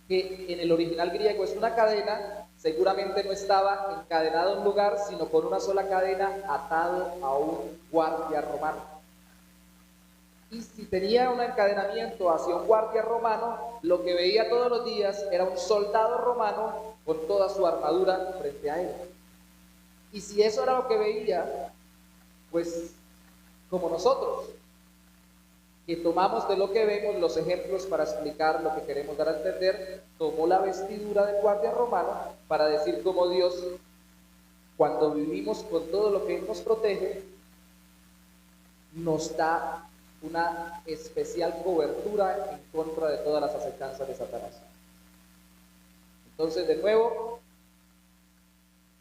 que en el original griego es una cadena, seguramente no estaba encadenado a un lugar, sino con una sola cadena atado a un guardia romano. Y si tenía un encadenamiento hacia un guardia romano, lo que veía todos los días era un soldado romano con toda su armadura frente a él. Y si eso era lo que veía, pues como nosotros, que tomamos de lo que vemos los ejemplos para explicar lo que queremos dar a entender, tomó la vestidura del guardia romano para decir cómo Dios, cuando vivimos con todo lo que Él nos protege, nos da una especial cobertura en contra de todas las acechanzas de Satanás. Entonces, de nuevo,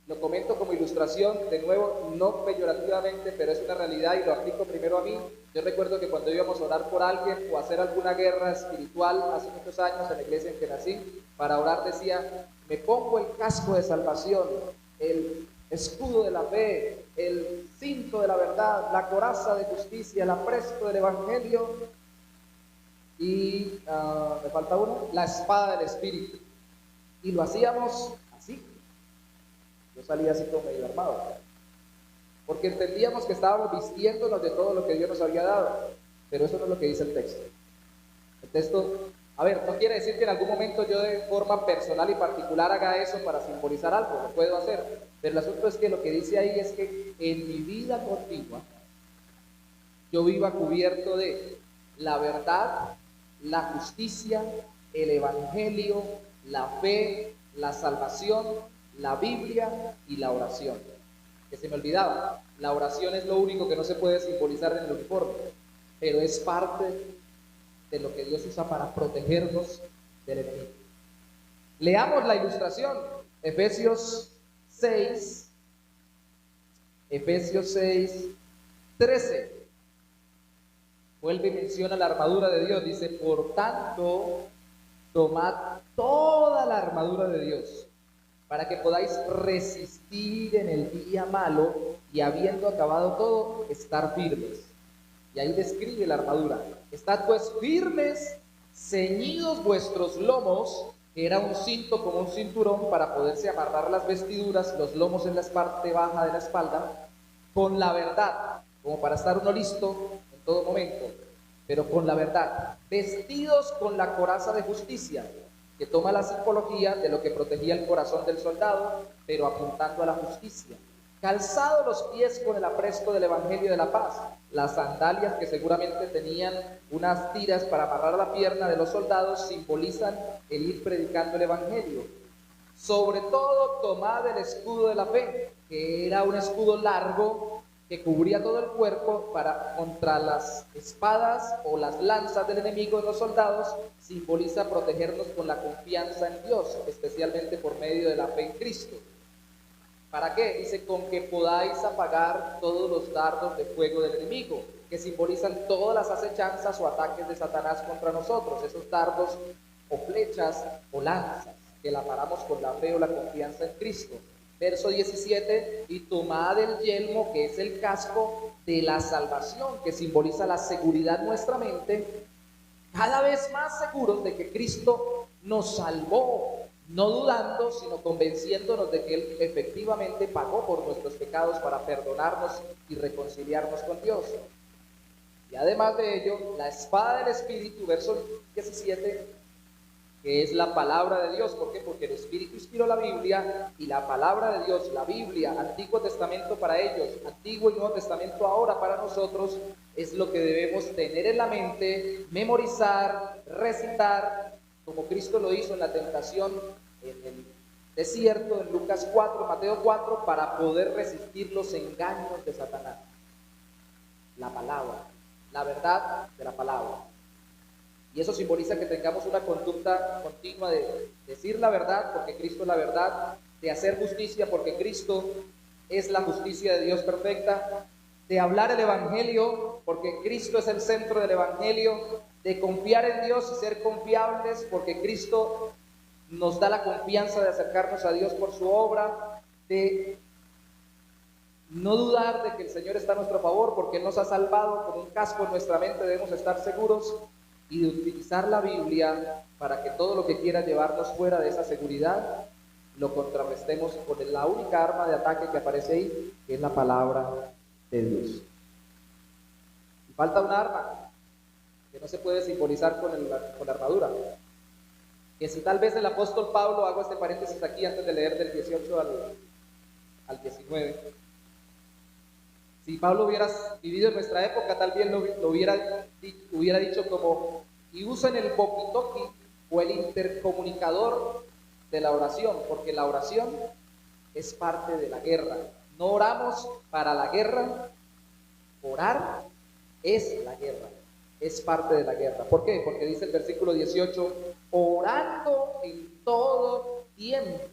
lo comento como ilustración, de nuevo, no peyorativamente, pero es una realidad y lo aplico primero a mí. Yo recuerdo que cuando íbamos a orar por alguien o a hacer alguna guerra espiritual hace muchos años en la iglesia en que nací, para orar decía, me pongo el casco de salvación, el escudo de la fe, el cinto de la verdad, la coraza de justicia, el apresto del evangelio y, me falta uno, la espada del Espíritu. Y lo hacíamos así. Yo salía así como medio armado, porque entendíamos que estábamos vistiéndonos de todo lo que Dios nos había dado, pero eso no es lo que dice el texto. El texto, a ver, no quiere decir que en algún momento yo de forma personal y particular haga eso para simbolizar algo, lo puedo hacer, pero el asunto es que lo que dice ahí es que en mi vida continua yo viva cubierto de la verdad, la justicia, el evangelio, la fe, la salvación, la Biblia y la oración. Que se me olvidaba, la oración es lo único que no se puede simbolizar en el uniforme, pero es parte de lo que Dios usa para protegernos del enemigo. Leamos la ilustración, Efesios 6, 13. Vuelve y menciona la armadura de Dios, dice, por tanto, tomad toda la armadura de Dios, para que podáis resistir en el día malo y habiendo acabado todo, estar firmes. Y ahí describe la armadura. Estad pues firmes, ceñidos vuestros lomos, que era un cinto como un cinturón para poderse amarrar las vestiduras, los lomos en la parte baja de la espalda, con la verdad, como para estar uno listo en todo momento, pero con la verdad, vestidos con la coraza de justicia, que toma la simbología de lo que protegía el corazón del soldado, pero apuntando a la justicia. Calzados los pies con el apresto del evangelio de la paz, las sandalias que seguramente tenían unas tiras para amarrar la pierna de los soldados simbolizan el ir predicando el evangelio. Sobre todo tomad el escudo de la fe, que era un escudo largo que cubría todo el cuerpo para contra las espadas o las lanzas del enemigo de los soldados, simboliza protegernos con la confianza en Dios, especialmente por medio de la fe en Cristo. ¿Para qué? Dice, con que podáis apagar todos los dardos de fuego del enemigo, que simbolizan todas las acechanzas o ataques de Satanás contra nosotros, esos dardos o flechas o lanzas, que la paramos con la fe o la confianza en Cristo. Verso 17, y tomad el yelmo, que es el casco de la salvación, que simboliza la seguridad en nuestra mente, cada vez más seguros de que Cristo nos salvó, no dudando, sino convenciéndonos de que Él efectivamente pagó por nuestros pecados para perdonarnos y reconciliarnos con Dios. Y además de ello, la espada del Espíritu, verso 17, que es la palabra de Dios. ¿Por qué? Porque el Espíritu inspiró la Biblia, y la palabra de Dios, la Biblia, Antiguo Testamento para ellos, Antiguo y Nuevo Testamento ahora para nosotros, es lo que debemos tener en la mente, memorizar, recitar, como Cristo lo hizo en la tentación en el desierto, en Lucas 4, Mateo 4, para poder resistir los engaños de Satanás. La palabra, la verdad de la palabra. Y eso simboliza que tengamos una conducta continua de decir la verdad, porque Cristo es la verdad, de hacer justicia, porque Cristo es la justicia de Dios perfecta, de hablar el evangelio, porque Cristo es el centro del evangelio, de confiar en Dios y ser confiables, porque Cristo nos da la confianza de acercarnos a Dios por su obra, de no dudar de que el Señor está a nuestro favor, porque Él nos ha salvado. Con un casco en nuestra mente debemos estar seguros, y de utilizar la Biblia para que todo lo que quiera llevarnos fuera de esa seguridad lo contrarrestemos con la única arma de ataque que aparece ahí, que es la palabra de Dios. Y falta un arma que no se puede simbolizar con la armadura, que si tal vez el apóstol Pablo, hago este paréntesis aquí antes de leer del 18 al 19, si Pablo hubiera vivido en nuestra época, tal vez lo hubiera dicho como, y usen el walkie-talkie o el intercomunicador de la oración, porque la oración es parte de la guerra. No oramos para la guerra, orar es la guerra, es parte de la guerra. ¿Por qué? Porque dice el versículo 18, orando en todo tiempo,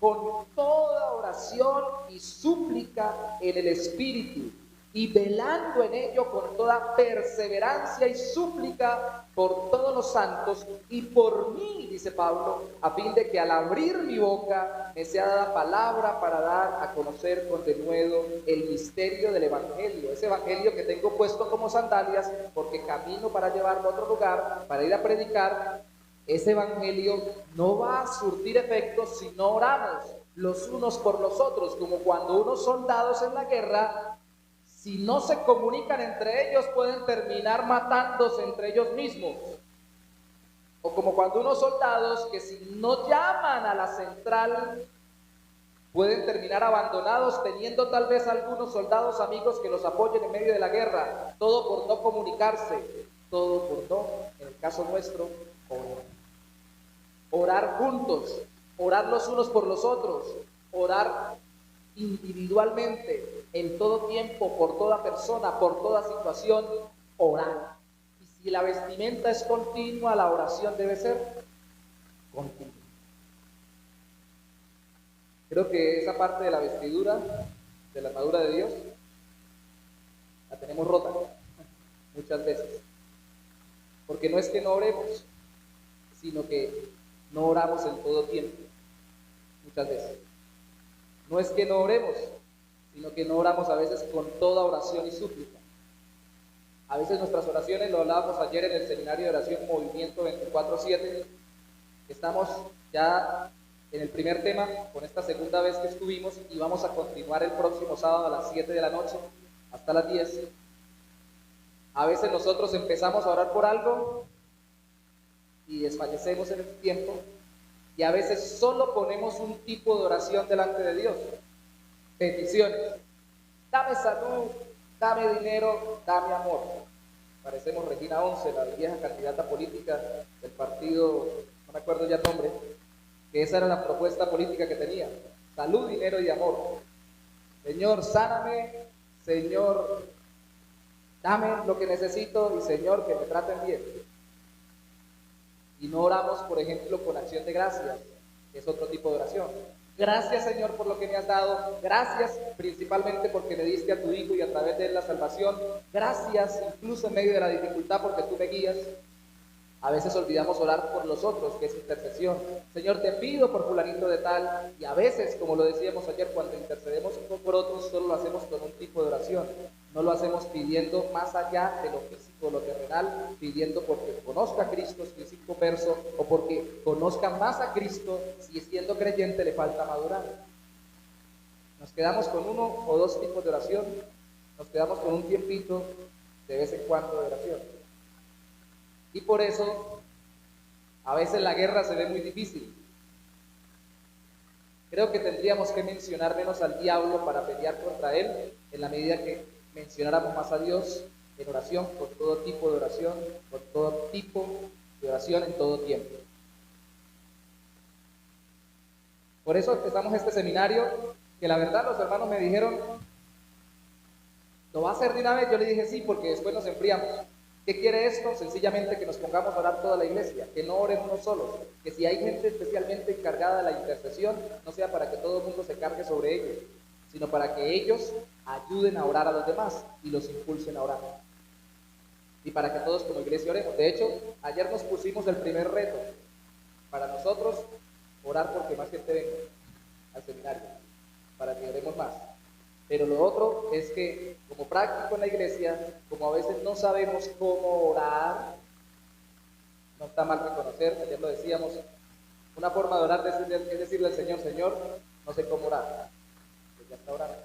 con toda oración y súplica en el Espíritu, y velando en ello con toda perseverancia y súplica por todos los santos y por mí, dice Pablo, a fin de que al abrir mi boca me sea dada palabra para dar a conocer con denuedo el misterio del Evangelio, ese Evangelio que tengo puesto como sandalias porque camino para llevarlo a otro lugar, para ir a predicar. Ese Evangelio no va a surtir efectos si no oramos los unos por los otros, como cuando unos soldados en la guerra, si no se comunican entre ellos, pueden terminar matándose entre ellos mismos. O como cuando unos soldados que si no llaman a la central, pueden terminar abandonados, teniendo tal vez algunos soldados amigos que los apoyen en medio de la guerra. Todo por no comunicarse, todo por no, en el caso nuestro, orar. Orar juntos, orar los unos por los otros, orar individualmente, en todo tiempo, por toda persona, por toda situación, orar. Y si la vestimenta es continua, la oración debe ser continua. Creo que esa parte de la vestidura, de la armadura de Dios, la tenemos rota muchas veces. Porque no es que no oremos, sino que no oramos en todo tiempo, muchas veces. No es que no oremos, sino que no oramos a veces con toda oración y súplica. A veces nuestras oraciones, lo hablábamos ayer en el seminario de oración Movimiento 24/7, estamos ya en el primer tema, con esta segunda vez que estuvimos, y vamos a continuar el próximo sábado a las 7 de la noche, hasta las 10. A veces nosotros empezamos a orar por algo y desfallecemos en el tiempo, y a veces solo ponemos un tipo de oración delante de Dios. Peticiones. Dame salud, dame dinero, dame amor. Parecemos Regina 11, la vieja candidata política del partido, no me acuerdo ya el nombre, que esa era la propuesta política que tenía. Salud, dinero y amor. Señor, sáname. Señor, dame lo que necesito. Y Señor, que me traten bien. Y no oramos, por ejemplo, con acción de gracias, que es otro tipo de oración. Gracias, Señor, por lo que me has dado. Gracias principalmente porque me diste a tu Hijo y a través de él la salvación. Gracias incluso en medio de la dificultad porque tú me guías. A veces olvidamos orar por los otros, que es intercesión. Señor, te pido por fulanito de tal. Y a veces, como lo decíamos ayer, cuando intercedemos por otros, solo lo hacemos con un tipo de oración. No lo hacemos pidiendo más allá de lo físico, lo terrenal, pidiendo porque conozca a Cristo, si es inconverso, o porque conozca más a Cristo, si siendo creyente le falta madurar. Nos quedamos con uno o dos tipos de oración, nos quedamos con un tiempito de vez en cuando de oración. Y por eso, a veces la guerra se ve muy difícil. Creo que tendríamos que mencionar menos al diablo para pelear contra él, en la medida que mencionáramos más a Dios en oración, con todo tipo de oración, con todo tipo de oración en todo tiempo. Por eso empezamos este seminario, que la verdad los hermanos me dijeron, ¿lo va a hacer de una vez? Yo le dije sí, porque después nos enfriamos. ¿Qué quiere esto? Sencillamente que nos pongamos a orar toda la iglesia, que no oren unos solos, que si hay gente especialmente encargada de la intercesión, no sea para que todo el mundo se cargue sobre ellos, sino para que ellos ayuden a orar a los demás y los impulsen a orar. Y para que todos como iglesia oremos. De hecho, ayer nos pusimos el primer reto para nosotros, orar porque más gente venga al seminario, para que oremos más. Pero lo otro es que, como práctico en la iglesia, como a veces no sabemos cómo orar, no está mal reconocer, ayer lo decíamos, una forma de orar es decirle al Señor, Señor, no sé cómo orar, pues ya está orando.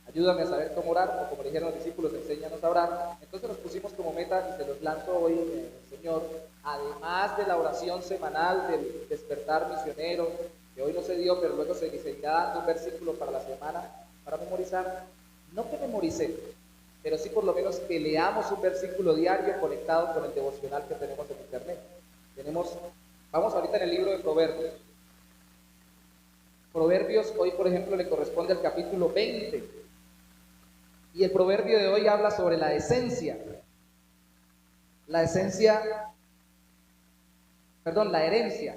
Ayúdame a saber cómo orar, o como le dijeron los discípulos, enséñanos a orar. Entonces nos pusimos como meta, y se los lanzo hoy, Señor, además de la oración semanal del despertar misionero, que hoy no se dio, pero luego se irá dando un versículo para la semana, para memorizar, no que memoricemos, pero sí por lo menos que leamos un versículo diario conectado con el devocional que tenemos en internet. Vamos ahorita en el libro de Proverbios. Proverbios hoy, por ejemplo, le corresponde al capítulo 20. Y el proverbio de hoy habla sobre la esencia. La herencia.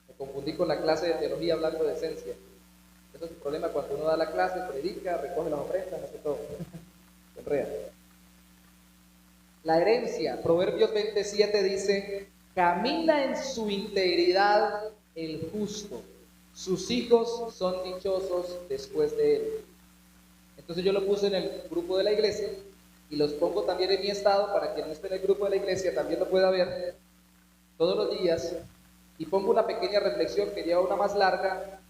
Me confundí con la clase de teología hablando de esencia. Ese es el problema cuando uno da la clase, predica, recoge las ofrendas, hace todo. Se enreda. La herencia, Proverbios 27 dice, camina en su integridad el justo, sus hijos son dichosos después de él. Entonces yo lo puse en el grupo de la iglesia y los pongo también en mi estado para que no esté en el grupo de la iglesia también lo pueda ver todos los días, y pongo una pequeña reflexión que lleva una más larga,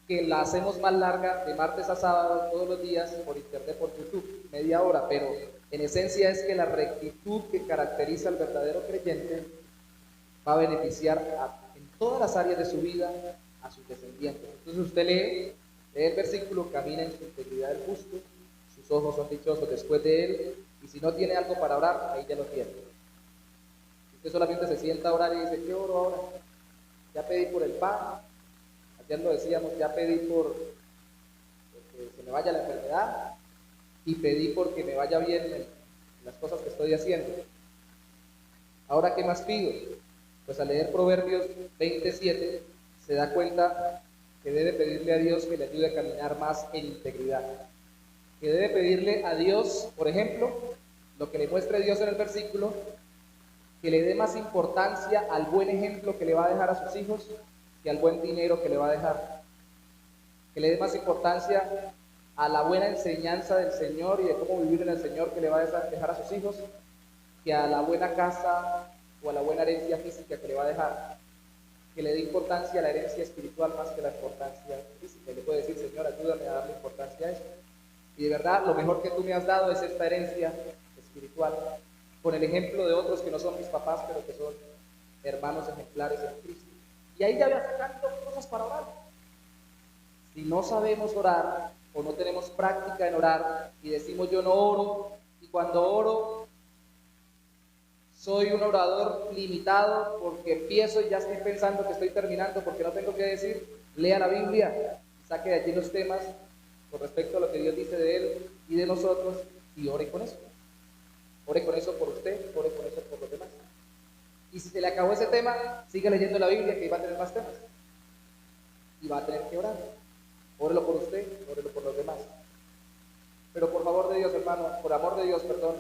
que la hacemos más larga de martes a sábado todos los días por internet, por YouTube, media hora, pero en esencia es que la rectitud que caracteriza al verdadero creyente va a beneficiar en todas las áreas de su vida a sus descendientes. Entonces usted lee el versículo, camina en su integridad el justo, sus ojos son dichosos después de él, y si no tiene algo para orar, ahí ya lo tiene. Usted solamente se sienta a orar y dice, ¿qué oro ahora? Ya pedí por el pan, ayer lo decíamos, ya pedí por que se me vaya la enfermedad, y pedí porque me vaya bien en las cosas que estoy haciendo. Ahora, ¿qué más pido? Pues al leer Proverbios 27 se da cuenta que debe pedirle a Dios que le ayude a caminar más en integridad. Que debe pedirle a Dios, por ejemplo, lo que le muestre Dios en el versículo, que le dé más importancia al buen ejemplo que le va a dejar a sus hijos que al buen dinero que le va a dejar. Que le dé más importancia a la buena enseñanza del Señor y de cómo vivir en el Señor que le va a dejar a sus hijos, que a la buena casa o a la buena herencia física que le va a dejar. Que le dé importancia a la herencia espiritual más que la importancia física. Y le puede decir, Señor, ayúdame a darle importancia a esto. Y de verdad, lo mejor que tú me has dado es esta herencia espiritual, con el ejemplo de otros que no son mis papás, pero que son hermanos ejemplares en Cristo. Y ahí ya voy sacando cosas para orar. Si no sabemos orar, o no tenemos práctica en orar, y decimos yo no oro, y cuando oro soy un orador limitado porque empiezo y ya estoy pensando que estoy terminando porque no tengo que decir, lea la Biblia, saque de allí los temas con respecto a lo que Dios dice de él y de nosotros, y ore con eso. Ore con eso por usted, ore con eso por los demás. Y si se le acabó ese tema, siga leyendo la Biblia, que ahí va a tener más temas. Y va a tener que orar. Órelo por usted, órelo por los demás. Pero por favor de Dios, hermano, por amor de Dios, perdón,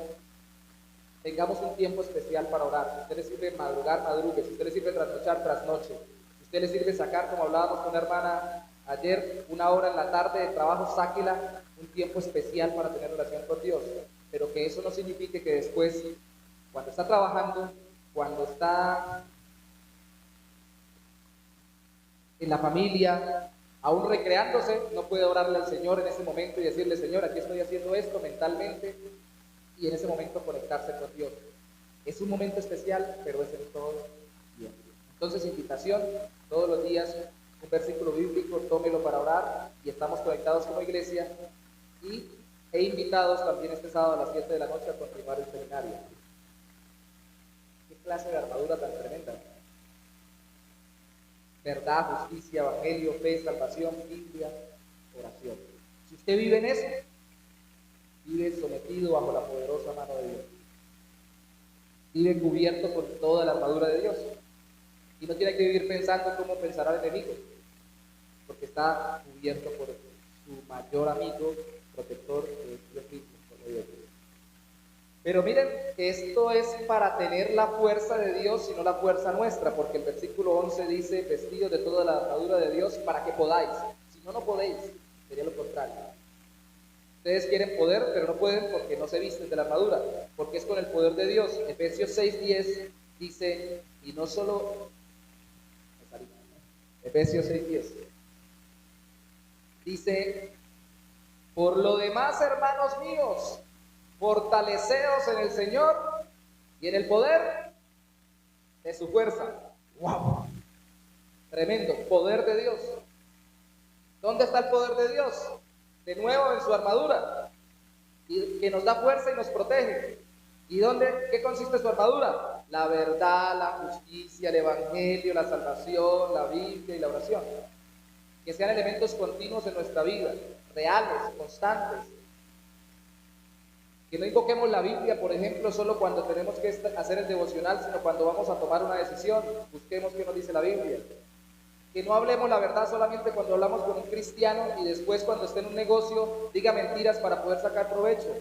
tengamos un tiempo especial para orar. Si a usted le sirve madrugar, madrugue. Si a usted le sirve trasnochar, trasnoche. Si a usted le sirve sacar, como hablábamos con una hermana ayer, una hora en la tarde de trabajo, sáquela, un tiempo especial para tener relación con Dios. Pero que eso no signifique que después, cuando está trabajando, cuando está en la familia, aún recreándose, no puede orarle al Señor en ese momento y decirle, Señor, aquí estoy haciendo esto mentalmente, y en ese momento conectarse con Dios. Es un momento especial, pero es en todo tiempo. Entonces, invitación, todos los días, un versículo bíblico, tómelo para orar, y estamos conectados como iglesia, e invitados también este sábado a las 7 de la noche a continuar el seminario. Qué clase de armadura tan tremenda. Verdad, justicia, evangelio, fe, salvación, Biblia, oración. Si usted vive en eso, vive sometido bajo la poderosa mano de Dios. Vive cubierto con toda la armadura de Dios. Y no tiene que vivir pensando cómo pensará el enemigo, porque está cubierto por su mayor amigo, protector, que es Dios mismo, por medio de Dios. Pero miren, esto es para tener la fuerza de Dios y no la fuerza nuestra, porque el versículo 11 dice, vestidos de toda la armadura de Dios para que podáis. Si no, no podéis, sería lo contrario. Ustedes quieren poder, pero no pueden porque no se visten de la armadura, porque es con el poder de Dios. Efesios 6:10 dice, y no solo... Efesios 6:10 dice, por lo demás, hermanos míos, fortaleceos en el Señor y en el poder de su fuerza. ¡Wow! Tremendo, poder de Dios. ¿Dónde está el poder de Dios? De nuevo en su armadura, y que nos da fuerza y nos protege. ¿Y qué consiste su armadura? La verdad, la justicia, el evangelio, la salvación, la Biblia y la oración. Que sean elementos continuos en nuestra vida, reales, constantes. Que no invoquemos la Biblia, por ejemplo, solo cuando tenemos que hacer el devocional, sino cuando vamos a tomar una decisión. Busquemos qué nos dice la Biblia. Que no hablemos la verdad solamente cuando hablamos con un cristiano y después cuando esté en un negocio diga mentiras para poder sacar provecho.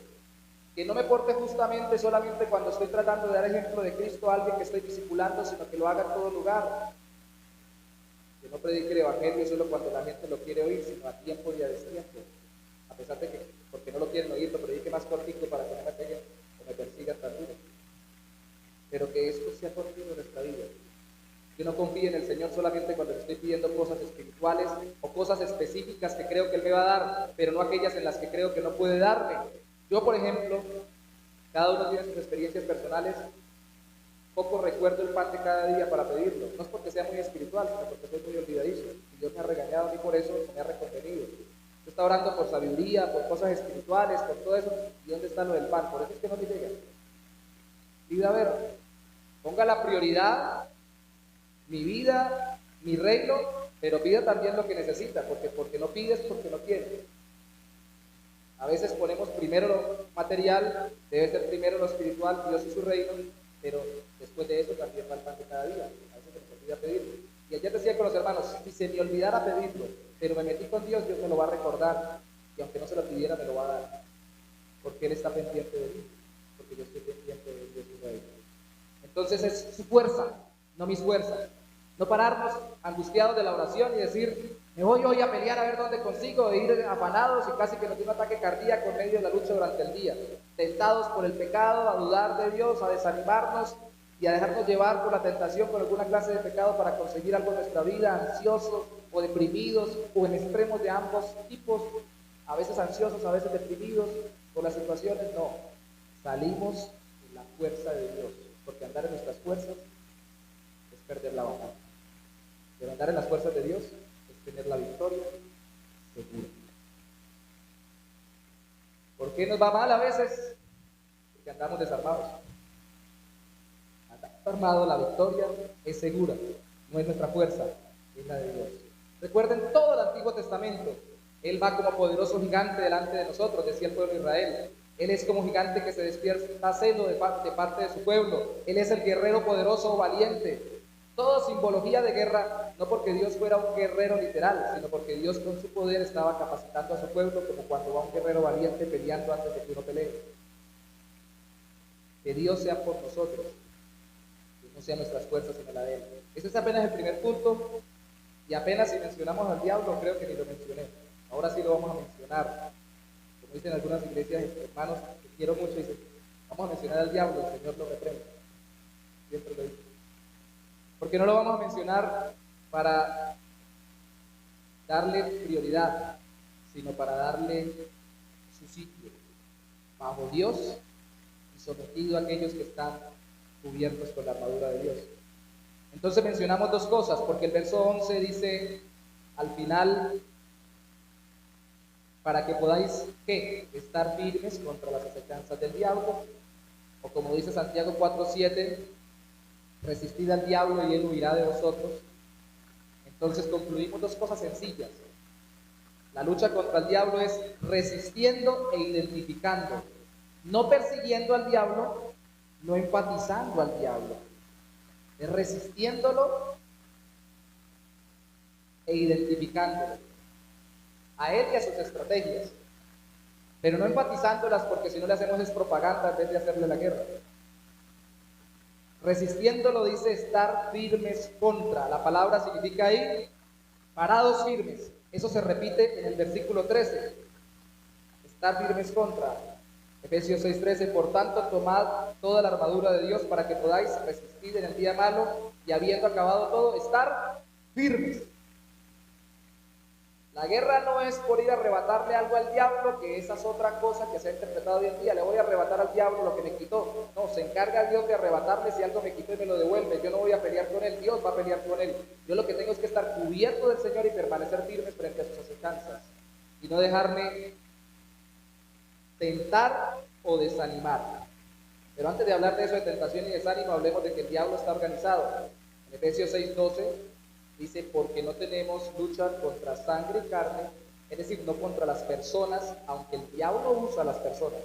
Que no me porte justamente solamente cuando estoy tratando de dar ejemplo de Cristo a alguien que estoy discipulando, sino que lo haga en todo lugar. Que no predique el evangelio solo cuando la gente lo quiere oír, sino a tiempo y a destiempo. A pesar de que, porque no lo quieren oír, lo predique más cortito para que no me peguen o me persigan tan duro. Pero que esto sea continuo en nuestra vida. Que no confíe en el Señor solamente cuando le estoy pidiendo cosas espirituales o cosas específicas que creo que Él me va a dar, pero no aquellas en las que creo que no puede darme. Yo, por ejemplo, cada uno tiene sus experiencias personales, poco recuerdo el pan de cada día para pedirlo. No es porque sea muy espiritual, sino porque soy muy olvidadizo. Y Dios me ha regañado a mí por eso, me ha reconvenido. Usted está orando por sabiduría, por cosas espirituales, por todo eso. ¿Y dónde está lo del pan? Por eso es que no me llega. Pida a ver, ponga la prioridad, mi vida, mi reino, pero pida también lo que necesita, porque no pides porque no quieres. A veces ponemos primero lo material, debe ser primero lo espiritual, Dios y su reino, pero después de eso también va el pan de cada día. A veces se nos olvida pedirlo. Y ayer decía con los hermanos, si se me olvidara pedirlo, pero me metí con Dios, Dios me lo va a recordar, y aunque no se lo pidiera, me lo va a dar, porque Él está pendiente de mí, porque yo estoy pendiente de Dios y su reino. Entonces es su fuerza, no mis fuerzas. No pararnos angustiados de la oración y decir, me voy hoy a pelear a ver dónde consigo, e ir afanados y casi que nos dé un ataque cardíaco en medio de la lucha durante el día, tentados por el pecado, a dudar de Dios, a desanimarnos y a dejarnos llevar por la tentación por alguna clase de pecado para conseguir algo en nuestra vida, ansiosos o deprimidos o en extremos de ambos tipos, a veces ansiosos, a veces deprimidos por las situaciones. No, salimos de la fuerza de Dios, porque andar en nuestras fuerzas es perder la batalla. Pero andar en las fuerzas de Dios es tener la victoria segura. ¿Por qué nos va mal a veces? Porque andamos desarmados. Andamos armados, la victoria es segura. No es nuestra fuerza, es la de Dios. Recuerden todo el Antiguo Testamento. Él va como poderoso gigante delante de nosotros, decía el pueblo de Israel. Él es como gigante que se despierta celo de parte de su pueblo. Él es el guerrero poderoso o valiente. Todo simbología de guerra, no porque Dios fuera un guerrero literal, sino porque Dios con su poder estaba capacitando a su pueblo, como cuando va un guerrero valiente peleando antes de que uno pelee. Que Dios sea por nosotros, que no sean nuestras fuerzas sino la de Él. Ese es apenas el primer punto, y apenas si mencionamos al diablo, creo que ni lo mencioné. Ahora sí lo vamos a mencionar. Como dicen algunas iglesias, hermanos, que quiero mucho, dicen, vamos a mencionar al diablo, el Señor lo reprende. Siempre lo digo. Porque no lo vamos a mencionar para darle prioridad, sino para darle su sitio, bajo Dios y sometido a aquellos que están cubiertos con la armadura de Dios. Entonces mencionamos dos cosas, porque el verso 11 dice al final, para que podáis, ¿qué? Estar firmes contra las acechanzas del diablo, o como dice Santiago 4:7, resistid al diablo y él huirá de vosotros. Entonces concluimos dos cosas sencillas. La lucha contra el diablo es resistiendo e identificando, no persiguiendo al diablo, no empatizando al diablo, es resistiéndolo e identificándolo, a él y a sus estrategias, pero no empatizándolas, porque si no le hacemos es propaganda en vez de hacerle la guerra. Resistiéndolo dice estar firmes contra. La palabra significa ahí parados firmes. Eso se repite en el versículo 13. Estar firmes contra. Efesios 6:13. Por tanto, tomad toda la armadura de Dios para que podáis resistir en el día malo y habiendo acabado todo, estar firmes. La guerra no es por ir a arrebatarle algo al diablo, que esa es otra cosa que se ha interpretado hoy en día. Le voy a arrebatar al diablo lo que me quitó. No, se encarga Dios de arrebatarle si algo me quitó y me lo devuelve. Yo no voy a pelear con él, Dios va a pelear con él. Yo lo que tengo es que estar cubierto del Señor y permanecer firme frente a sus acechanzas. Y no dejarme tentar o desanimar. Pero antes de hablar de eso de tentación y desánimo, hablemos de que el diablo está organizado. En Efesios 6:12 dice, porque no tenemos lucha contra sangre y carne, es decir, no contra las personas, aunque el diablo usa a las personas,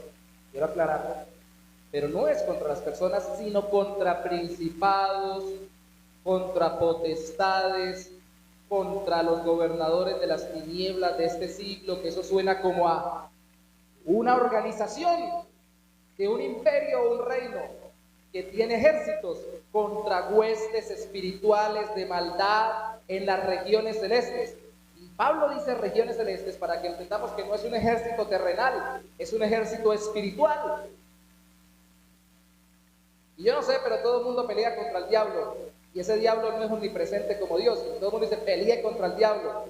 quiero aclararlo, pero no es contra las personas, sino contra principados, contra potestades, contra los gobernadores de las tinieblas de este siglo, que eso suena como a una organización de un imperio o un reino que tiene ejércitos contra huestes espirituales de maldad en las regiones celestes. Y Pablo dice regiones celestes para que entendamos que no es un ejército terrenal, es un ejército espiritual. Y yo no sé, pero todo el mundo pelea contra el diablo, y ese diablo no es omnipresente como Dios. Todo el mundo dice, pelee contra el diablo,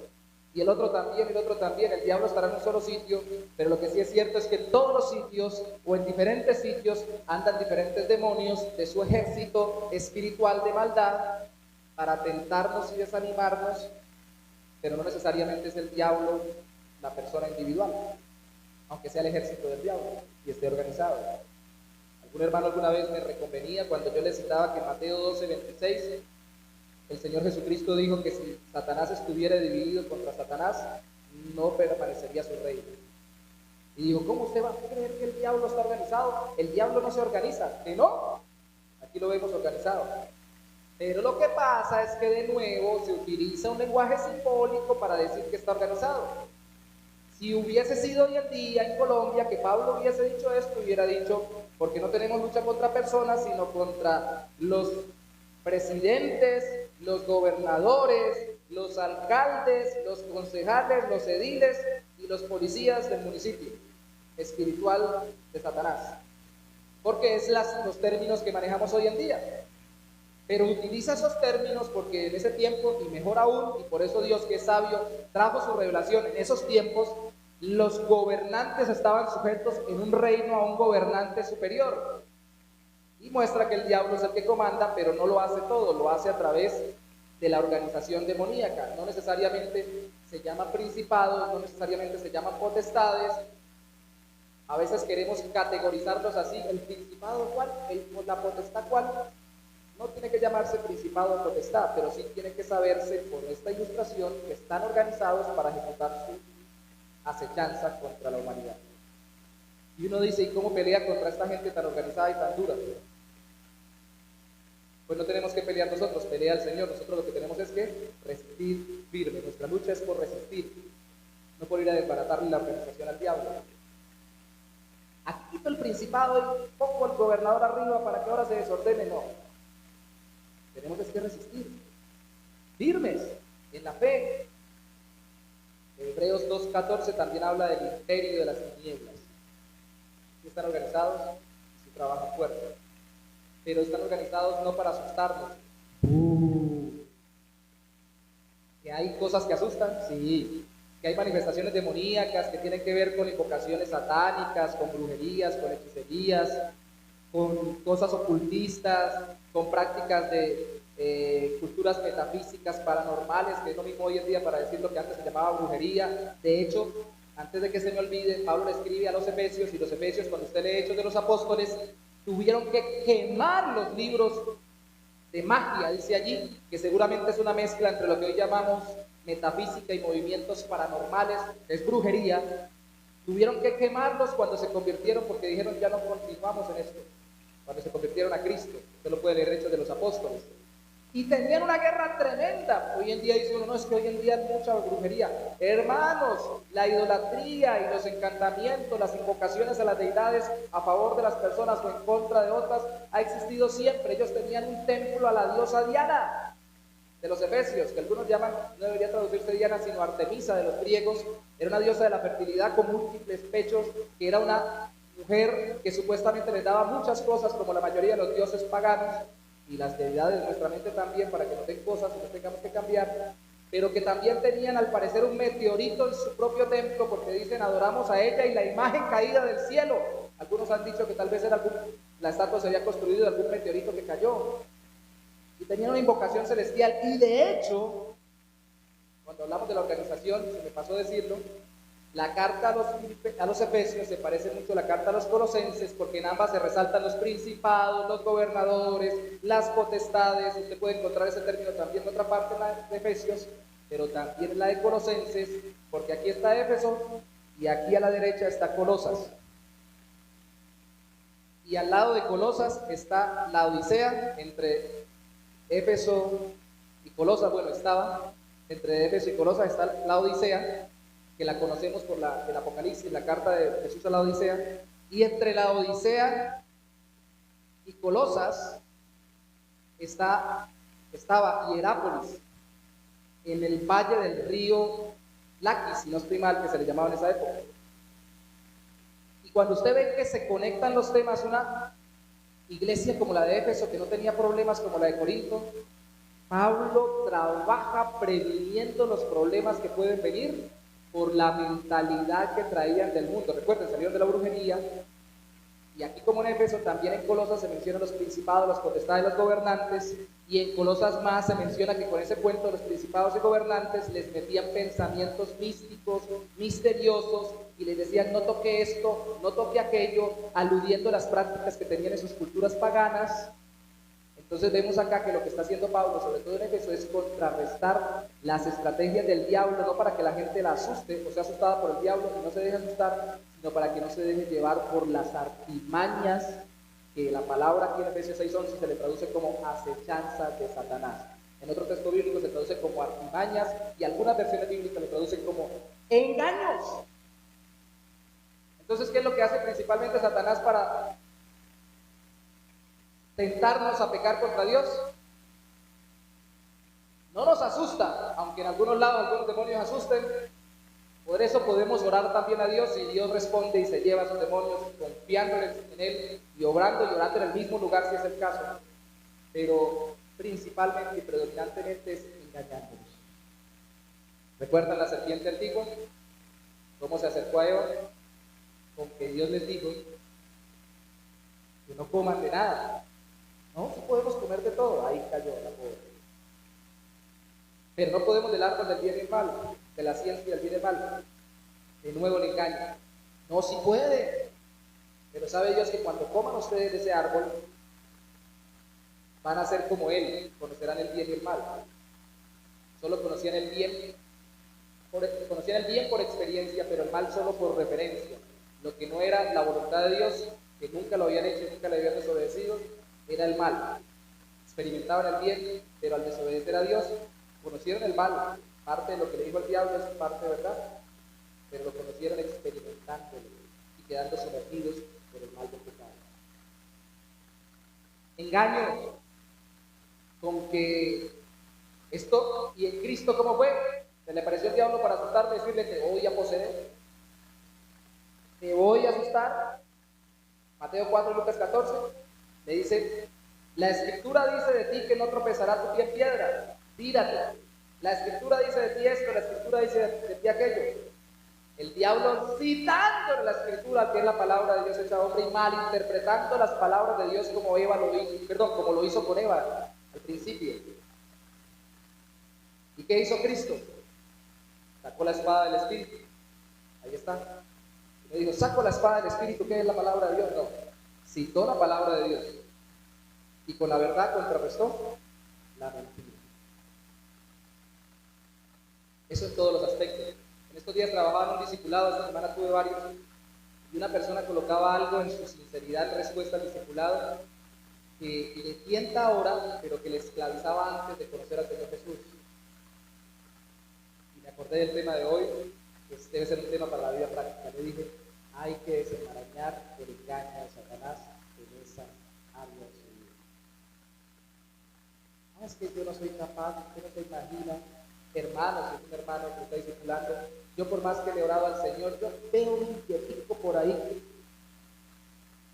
y el otro también, y el otro también. El diablo estará en un solo sitio, pero lo que sí es cierto es que en todos los sitios, o en diferentes sitios, andan diferentes demonios de su ejército espiritual de maldad, para tentarnos y desanimarnos, pero no necesariamente es el diablo la persona individual, aunque sea el ejército del diablo, y esté organizado. Un hermano alguna vez me reconvenía cuando yo le citaba que en Mateo 12:26 el Señor Jesucristo dijo que si Satanás estuviera dividido contra Satanás, no permanecería su reino. Y digo, ¿cómo usted va a creer que el diablo está organizado? El diablo no se organiza, ¿que no? Aquí lo vemos organizado. Pero lo que pasa es que de nuevo se utiliza un lenguaje simbólico para decir que está organizado. Si hubiese sido hoy en día en Colombia que Pablo hubiese dicho esto, hubiera dicho, porque no tenemos lucha contra personas, sino contra los presidentes, los gobernadores, los alcaldes, los concejales, los ediles y los policías del municipio espiritual de Satanás. Porque es los términos que manejamos hoy en día. Pero utiliza esos términos porque en ese tiempo, y mejor aún, y por eso Dios, que es sabio, trajo su revelación en esos tiempos. Los gobernantes estaban sujetos en un reino a un gobernante superior. Y muestra que el diablo es el que comanda, pero no lo hace todo, lo hace a través de la organización demoníaca. No necesariamente se llama principados, no necesariamente se llaman potestades. A veces queremos categorizarlos así, el principado cuál, la potestad cuál. No tiene que llamarse principado o potestad, pero sí tiene que saberse por esta ilustración que están organizados para ejecutar su acechanza contra la humanidad. Y uno dice, ¿y cómo pelea contra esta gente tan organizada y tan dura? Pues no tenemos que pelear nosotros, pelea el Señor. Nosotros lo que tenemos es que resistir firme. Nuestra lucha es por resistir, no por ir a desbaratarle la organización al diablo. Aquí quito el principado y pongo al gobernador arriba para que ahora se desordene. No, tenemos que resistir, firmes en la fe. Hebreos 2:14 también habla del imperio de las tinieblas. Están organizados, su trabajo fuerte, pero están organizados no para asustarnos. ¿Que hay cosas que asustan? Sí. ¿Que hay manifestaciones demoníacas que tienen que ver con invocaciones satánicas, con brujerías, con hechicerías, con cosas ocultistas, con prácticas de culturas metafísicas, paranormales, que es lo mismo hoy en día para decir lo que antes se llamaba brujería? De hecho, antes de que se me olvide, Pablo le escribe a los Efesios, y los Efesios, cuando usted lee Hechos de los Apóstoles, tuvieron que quemar los libros de magia, dice allí, que seguramente es una mezcla entre lo que hoy llamamos metafísica y movimientos paranormales, es brujería. Tuvieron que quemarlos cuando se convirtieron, porque dijeron, ya no continuamos en esto. Cuando se convirtieron a Cristo, usted lo puede leer, Hechos de los Apóstoles. Y tenían una guerra tremenda. Hoy en día dice uno, no, es que hoy en día hay mucha brujería. Hermanos, la idolatría y los encantamientos, las invocaciones a las deidades a favor de las personas o en contra de otras, ha existido siempre. Ellos tenían un templo a la diosa Diana de los Efesios, que algunos llaman, no debería traducirse Diana, sino Artemisa de los griegos. Era una diosa de la fertilidad con múltiples pechos, que era una mujer que supuestamente les daba muchas cosas, como la mayoría de los dioses paganos, y las deidades de nuestra mente también, para que no den cosas y no tengamos que cambiar, pero que también tenían al parecer un meteorito en su propio templo, porque dicen, adoramos a ella y la imagen caída del cielo. Algunos han dicho que tal vez era la estatua se había construido de algún meteorito que cayó, y tenían una invocación celestial. Y de hecho, cuando hablamos de la organización, se me pasó decirlo, la carta a los Efesios se parece mucho a la carta a los Colosenses, porque en ambas se resaltan los principados, los gobernadores, las potestades. Usted puede encontrar ese término también en otra parte en la de Efesios, pero también en la de Colosenses, porque aquí está Éfeso y aquí a la derecha está Colosas. Y al lado de Colosas está la Odisea, entre Éfeso y Colosas, bueno, estaba. Entre Éfeso y Colosas está la Odisea, que la conocemos por el Apocalipsis, la carta de Jesús a la Odisea, y entre la Odisea y Colosas estaba Hierápolis, en el valle del río Laquis, si no estoy mal, que se le llamaba en esa época. Y cuando usted ve que se conectan los temas, una iglesia como la de Éfeso, que no tenía problemas como la de Corinto, Pablo trabaja previniendo los problemas que pueden venir por la mentalidad que traían del mundo. Recuerden, salieron de la brujería, y aquí como en Éfeso, también en Colosas se mencionan los principados, las potestades, los gobernantes, y en Colosas más se menciona que con ese cuento de los principados y gobernantes les metían pensamientos místicos, misteriosos, y les decían no toque esto, no toque aquello, aludiendo a las prácticas que tenían en sus culturas paganas. Entonces vemos acá que lo que está haciendo Pablo, sobre todo en Éfeso, es contrarrestar las estrategias del diablo, no para que la gente la asuste o sea asustada por el diablo y no se deje asustar, sino para que no se deje llevar por las artimañas, que la palabra aquí en Efesios 6:11 se le traduce como acechanzas de Satanás. En otro texto bíblico se traduce como artimañas y algunas versiones bíblicas lo traducen como engaños. Entonces, ¿qué es lo que hace principalmente Satanás para tentarnos a pecar contra Dios? No nos asusta, aunque en algunos lados algunos demonios asusten. Por eso podemos orar también a Dios y Dios responde y se lleva a esos demonios confiando en Él y obrando y orando en el mismo lugar si es el caso. Pero principalmente y predominantemente es engañándonos. ¿Recuerdan la serpiente antigua? ¿Cómo se acercó a Eva? Con que Dios les dijo que no coman de nada. No, sí podemos comer de todo. Ahí cayó la pobre. Pero no podemos del árbol del bien y el mal, de la ciencia del bien y el mal. De nuevo le engaña. No, sí puede. Pero sabe Dios que cuando coman ustedes de ese árbol, van a ser como Él, conocerán el bien y el mal. Solo conocían el bien por experiencia, pero el mal solo por referencia. Lo que no era la voluntad de Dios, que nunca lo habían hecho y nunca le habían desobedecido, era el mal. Experimentaban el bien, pero al desobedecer a Dios, conocieron el mal. Parte de lo que le dijo el diablo es parte de verdad, pero lo conocieron experimentándolo y quedando sumergidos por el mal del pecado. Engaño con que esto, y en Cristo, ¿cómo fue? Se le apareció el diablo para asustarme y decirle: te voy a poseer, te voy a asustar. Mateo 4, Lucas 14, le dice: la Escritura dice de ti que no tropezará tu pie en piedra, tírate. La Escritura dice de ti esto, la Escritura dice de ti aquello. El diablo citando la Escritura, que es la palabra de Dios hecha hombre, y malinterpretando las palabras de Dios como como lo hizo con Eva al principio. ¿Y qué hizo Cristo? Sacó la espada del Espíritu. Ahí está. Y le dijo: saco la espada del Espíritu, ¿qué es la palabra de Dios? No. Citó la palabra de Dios. Y con la verdad contrarrestó la mentira. Eso en todos los aspectos. En estos días trabajaba en un discipulado, esta semana tuve varios, y una persona colocaba algo en su sinceridad en respuesta al discipulado que le tienta ahora, pero que le esclavizaba antes de conocer al Señor Jesús. Y me acordé del tema de hoy, que debe ser un tema para la vida práctica. Le dije: hay que desenmarañar el engaño de Satanás en esa área de su vida. No, es que yo no soy capaz, usted no se imagina. Hermanos, si es un hermano que está discipulando, yo por más que le he orado al Señor, yo veo un billetico por ahí,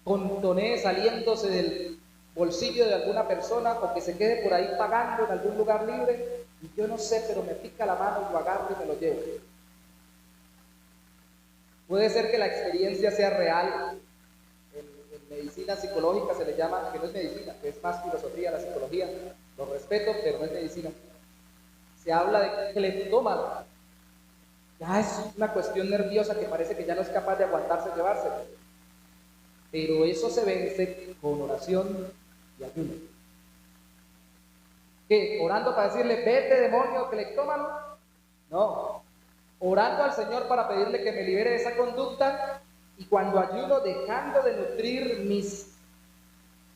con toné saliéndose del bolsillo de alguna persona, o que se quede por ahí pagando en algún lugar libre, y yo no sé, pero me pica la mano y lo agarro y me lo llevo. Puede ser que la experiencia sea real. En medicina psicológica se le llama, que no es medicina, que es más filosofía, la psicología, lo respeto, pero no es medicina. Se habla de cleptómano. Ya es una cuestión nerviosa que parece que ya no es capaz de aguantarse, llevárselo. Pero eso se vence con oración y ayuno. ¿Qué? ¿Orando para decirle: vete, demonio cleptómano? No. Orando al Señor para pedirle que me libere de esa conducta, y cuando ayuno, dejando de nutrir mis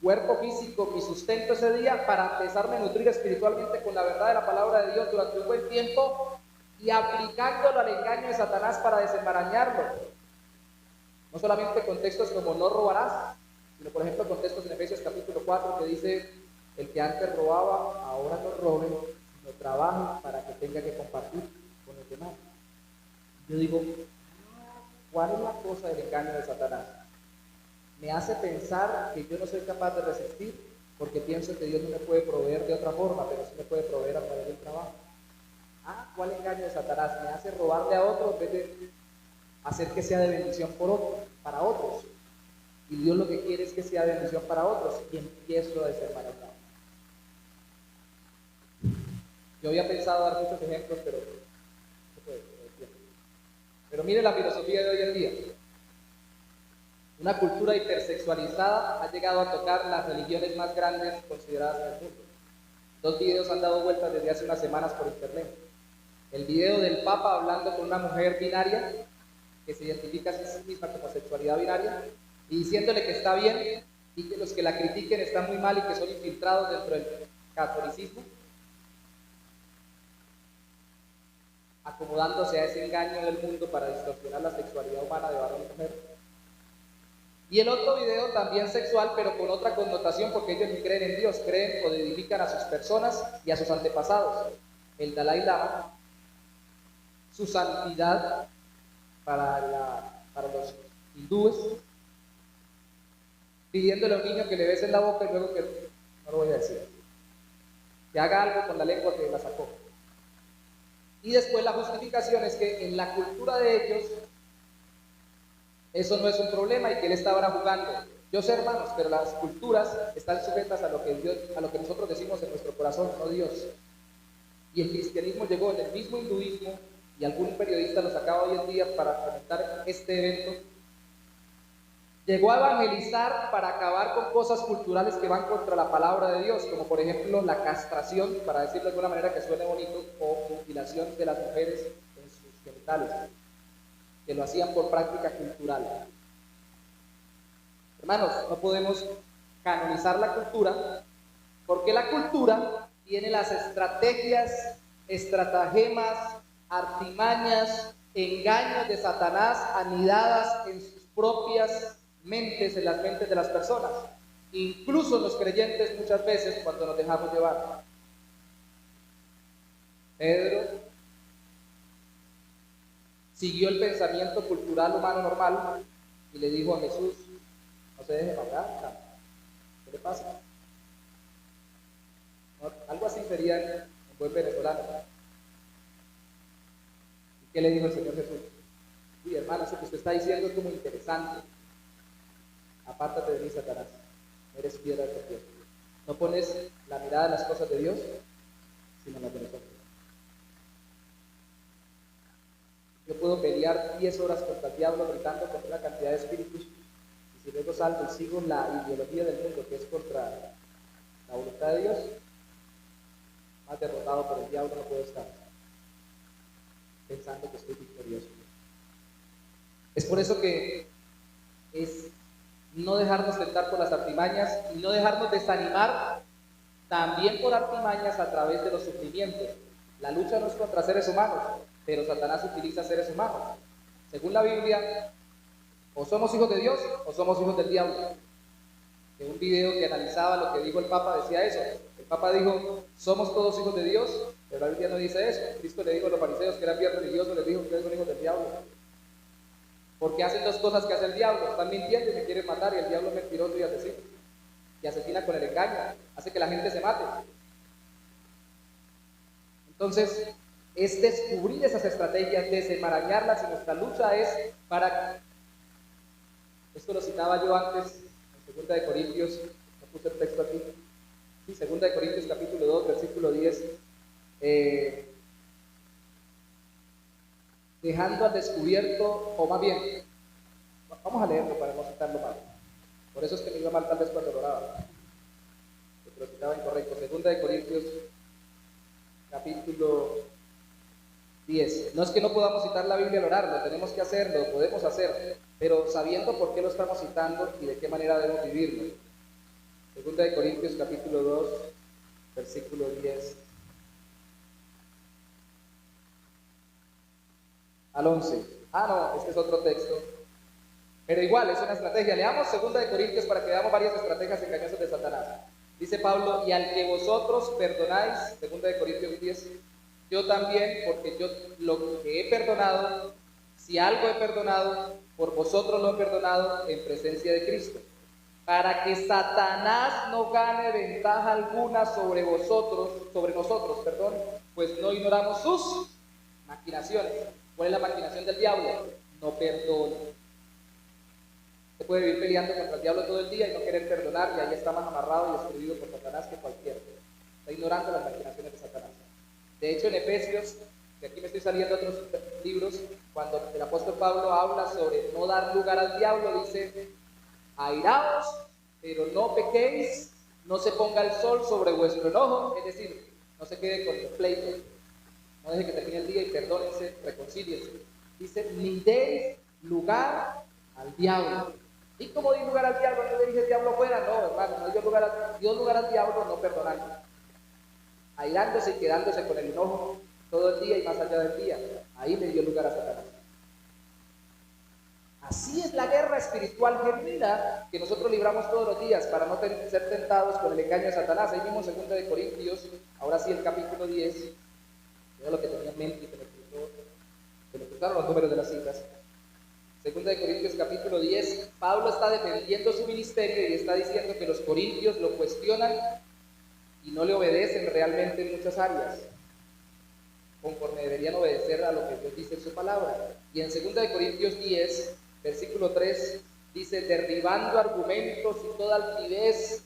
cuerpo físico, mi sustento ese día, para empezarme a nutrir espiritualmente con la verdad de la palabra de Dios durante un buen tiempo y aplicándolo al engaño de Satanás para desenmarañarlo. No solamente contextos como no robarás, sino por ejemplo contextos en Efesios capítulo 4 que dice: el que antes robaba, ahora no robe, sino trabaje para que tenga que compartir con los demás. Yo digo, ¿cuál es la cosa del engaño de Satanás? Me hace pensar que yo no soy capaz de resistir porque pienso que Dios no me puede proveer de otra forma, pero sí me puede proveer a través del trabajo. ¿Cuál engaño de Satanás? Me hace robarle a otro en vez de hacer que sea de bendición para otros. Y Dios lo que quiere es que sea de bendición para otros y empiezo a desenmarañar. Yo había pensado dar muchos ejemplos, pero mire la filosofía de hoy en día. Una cultura hipersexualizada ha llegado a tocar las religiones más grandes consideradas en el mundo. 2 videos han dado vueltas desde hace unas semanas por internet. El video del Papa hablando con una mujer binaria que se identifica a sí misma como sexualidad binaria y diciéndole que está bien y que los que la critiquen están muy mal y que son infiltrados dentro del catolicismo, acomodándose a ese engaño del mundo para distorsionar la sexualidad humana de varón y mujer. Y el otro video también sexual, pero con otra connotación, porque ellos ni creen en Dios, creen o dedican a sus personas y a sus antepasados. El Dalai Lama, su santidad para los hindúes, pidiéndole a un niño que le bese en la boca y luego que, no lo voy a decir, que haga algo con la lengua que la sacó. Y después la justificación es que en la cultura de ellos eso no es un problema y que él estaba jugando. Yo sé, hermanos, pero las culturas están sujetas a lo que nosotros decimos en nuestro corazón, no Dios. Y el cristianismo llegó en el mismo hinduismo, y algún periodista lo sacaba hoy en día para comentar este evento. Llegó a evangelizar para acabar con cosas culturales que van contra la palabra de Dios, como por ejemplo la castración, para decirlo de alguna manera que suene bonito, o mutilación de las mujeres en sus genitales, que lo hacían por práctica cultural. Hermanos, no podemos canonizar la cultura, porque la cultura tiene las estrategias, estratagemas, artimañas, engaños de Satanás anidadas en sus propias mentes, en las mentes de las personas, incluso los creyentes muchas veces cuando nos dejamos llevar. Pedro siguió el pensamiento cultural humano normal y le dijo a Jesús: no se deje matar, ¿qué le pasa? ¿No? Algo así sería un buen venezolano. ¿Y qué le dijo el Señor Jesús? Uy, hermano, eso que usted está diciendo es como interesante. Apártate de mí, Satanás, eres piedra de tropiezo. No pones la mirada en las cosas de Dios, sino en las de nosotros. Yo puedo pelear 10 horas contra el diablo gritando contra una cantidad de espíritus, y si luego salgo y sigo la ideología del mundo que es contra la voluntad de Dios, más derrotado por el diablo no puedo estar, pensando que estoy victorioso. Es por eso que es no dejarnos tentar por las artimañas y no dejarnos desanimar también por artimañas a través de los sufrimientos. La lucha no es contra seres humanos, pero Satanás utiliza seres humanos. Según la Biblia, o somos hijos de Dios o somos hijos del diablo. En un video que analizaba lo que dijo el Papa decía eso. El Papa dijo: somos todos hijos de Dios, pero la Biblia no dice eso. Cristo le dijo a los fariseos que eran bien religiosos, les dijo: ustedes son hijos del diablo. Porque hacen 2 cosas que hace el diablo: están mintiendo y me quieren matar, y el diablo es mentiroso y asesino. Y asesina con el engaño, hace que la gente se mate. Entonces, es descubrir esas estrategias, desenmarañarlas, y nuestra lucha es para... Esto lo citaba yo antes, en 2 Corintios, no puse el texto aquí, sí, 2 Corintios capítulo 2, versículo 10, dejando al descubierto, o más bien, vamos a leerlo para no citarlo mal, por eso es que me iba mal tal vez cuando lo oraba, porque lo citaba incorrecto. 2 Corintios capítulo 10. No es que no podamos citar la Biblia al orar, lo tenemos que hacer, lo podemos hacer, pero sabiendo por qué lo estamos citando y de qué manera debemos vivirlo. Segunda de Corintios capítulo 2, versículo 10 al 11. No, este es otro texto. Pero igual, es una estrategia. Leamos segunda de Corintios para que veamos varias estrategias engañosas de Satanás. Dice Pablo, y al que vosotros perdonáis, segunda de Corintios 10, yo también, porque yo lo que he perdonado, si algo he perdonado, por vosotros lo he perdonado en presencia de Cristo, para que Satanás no gane ventaja alguna sobre nosotros, pues no ignoramos sus maquinaciones. ¿Cuál es la maquinación del diablo? No perdona. Se puede vivir peleando contra el diablo todo el día y no querer perdonar, y ahí está más amarrado y destruido por Satanás que cualquiera. Está ignorando las maquinaciones de Satanás. De hecho, en Efesios, de aquí me estoy saliendo otros libros, cuando el apóstol Pablo habla sobre no dar lugar al diablo, dice: airaos, pero no pequéis, no se ponga el sol sobre vuestro enojo, es decir, no se quede con los pleitos, no deje que termine el día y perdónense, reconcíliense. Dice, ni deis lugar al diablo. ¿Y cómo di lugar al diablo? ¿No le dije el diablo fuera? No, hermano, no dio lugar al diablo no perdonando, airándose y quedándose con el enojo todo el día y más allá del día. Ahí le dio lugar a Satanás. Así es la guerra espiritual genuina que nosotros libramos todos los días para no ser tentados por el engaño de Satanás. Ahí mismo en 2 de Corintios, ahora sí el capítulo 10, era lo que tenía en mente y se me cruzaron los números de las citas. 2 de Corintios capítulo 10, Pablo está defendiendo su ministerio y está diciendo que los corintios lo cuestionan y no le obedecen realmente en muchas áreas, conforme deberían obedecer a lo que Dios dice en su palabra. Y en 2 de Corintios 10, versículo 3, dice, derribando argumentos y toda altivez.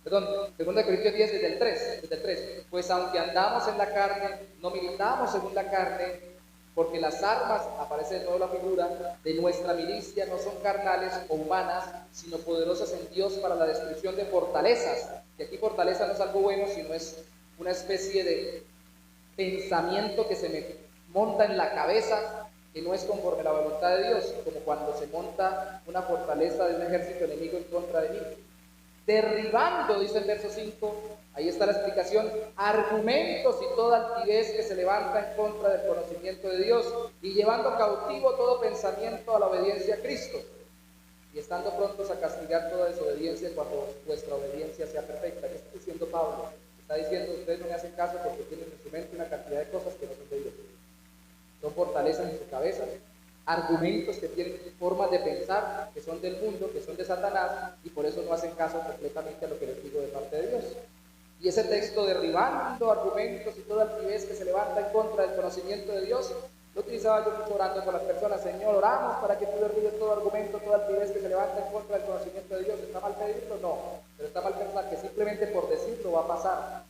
2 de Corintios 10, desde el 3, pues aunque andamos en la carne, no militamos según la carne, porque las armas, aparece de nuevo la figura, de nuestra milicia no son carnales o humanas, sino poderosas en Dios para la destrucción de fortalezas. Y aquí fortaleza no es algo bueno, sino es una especie de pensamiento que se me monta en la cabeza, que no es conforme a la voluntad de Dios, como cuando se monta una fortaleza de un ejército enemigo en contra de mí. Derribando, dice el verso 5, ahí está la explicación, argumentos y toda altivez que se levanta en contra del conocimiento de Dios, y llevando cautivo todo pensamiento a la obediencia a Cristo, y estando prontos a castigar toda desobediencia cuando vuestra obediencia sea perfecta. ¿Qué está diciendo Pablo? Está diciendo, ustedes no me hacen caso porque tienen en su mente una cantidad de cosas que no son de Dios. Son fortalezas en su cabeza, argumentos que tienen formas de pensar que son del mundo, que son de Satanás, y por eso no hacen caso completamente a lo que les digo de parte de Dios. Y ese texto, derribando argumentos y toda altivez que se levanta en contra del conocimiento de Dios, lo utilizaba yo mucho orando con las personas. Señor, oramos para que tú derribes todo argumento, toda altivez que se levanta en contra del conocimiento de Dios. ¿Está mal pedirlo? No, pero está mal pensar que simplemente por decirlo va a pasar.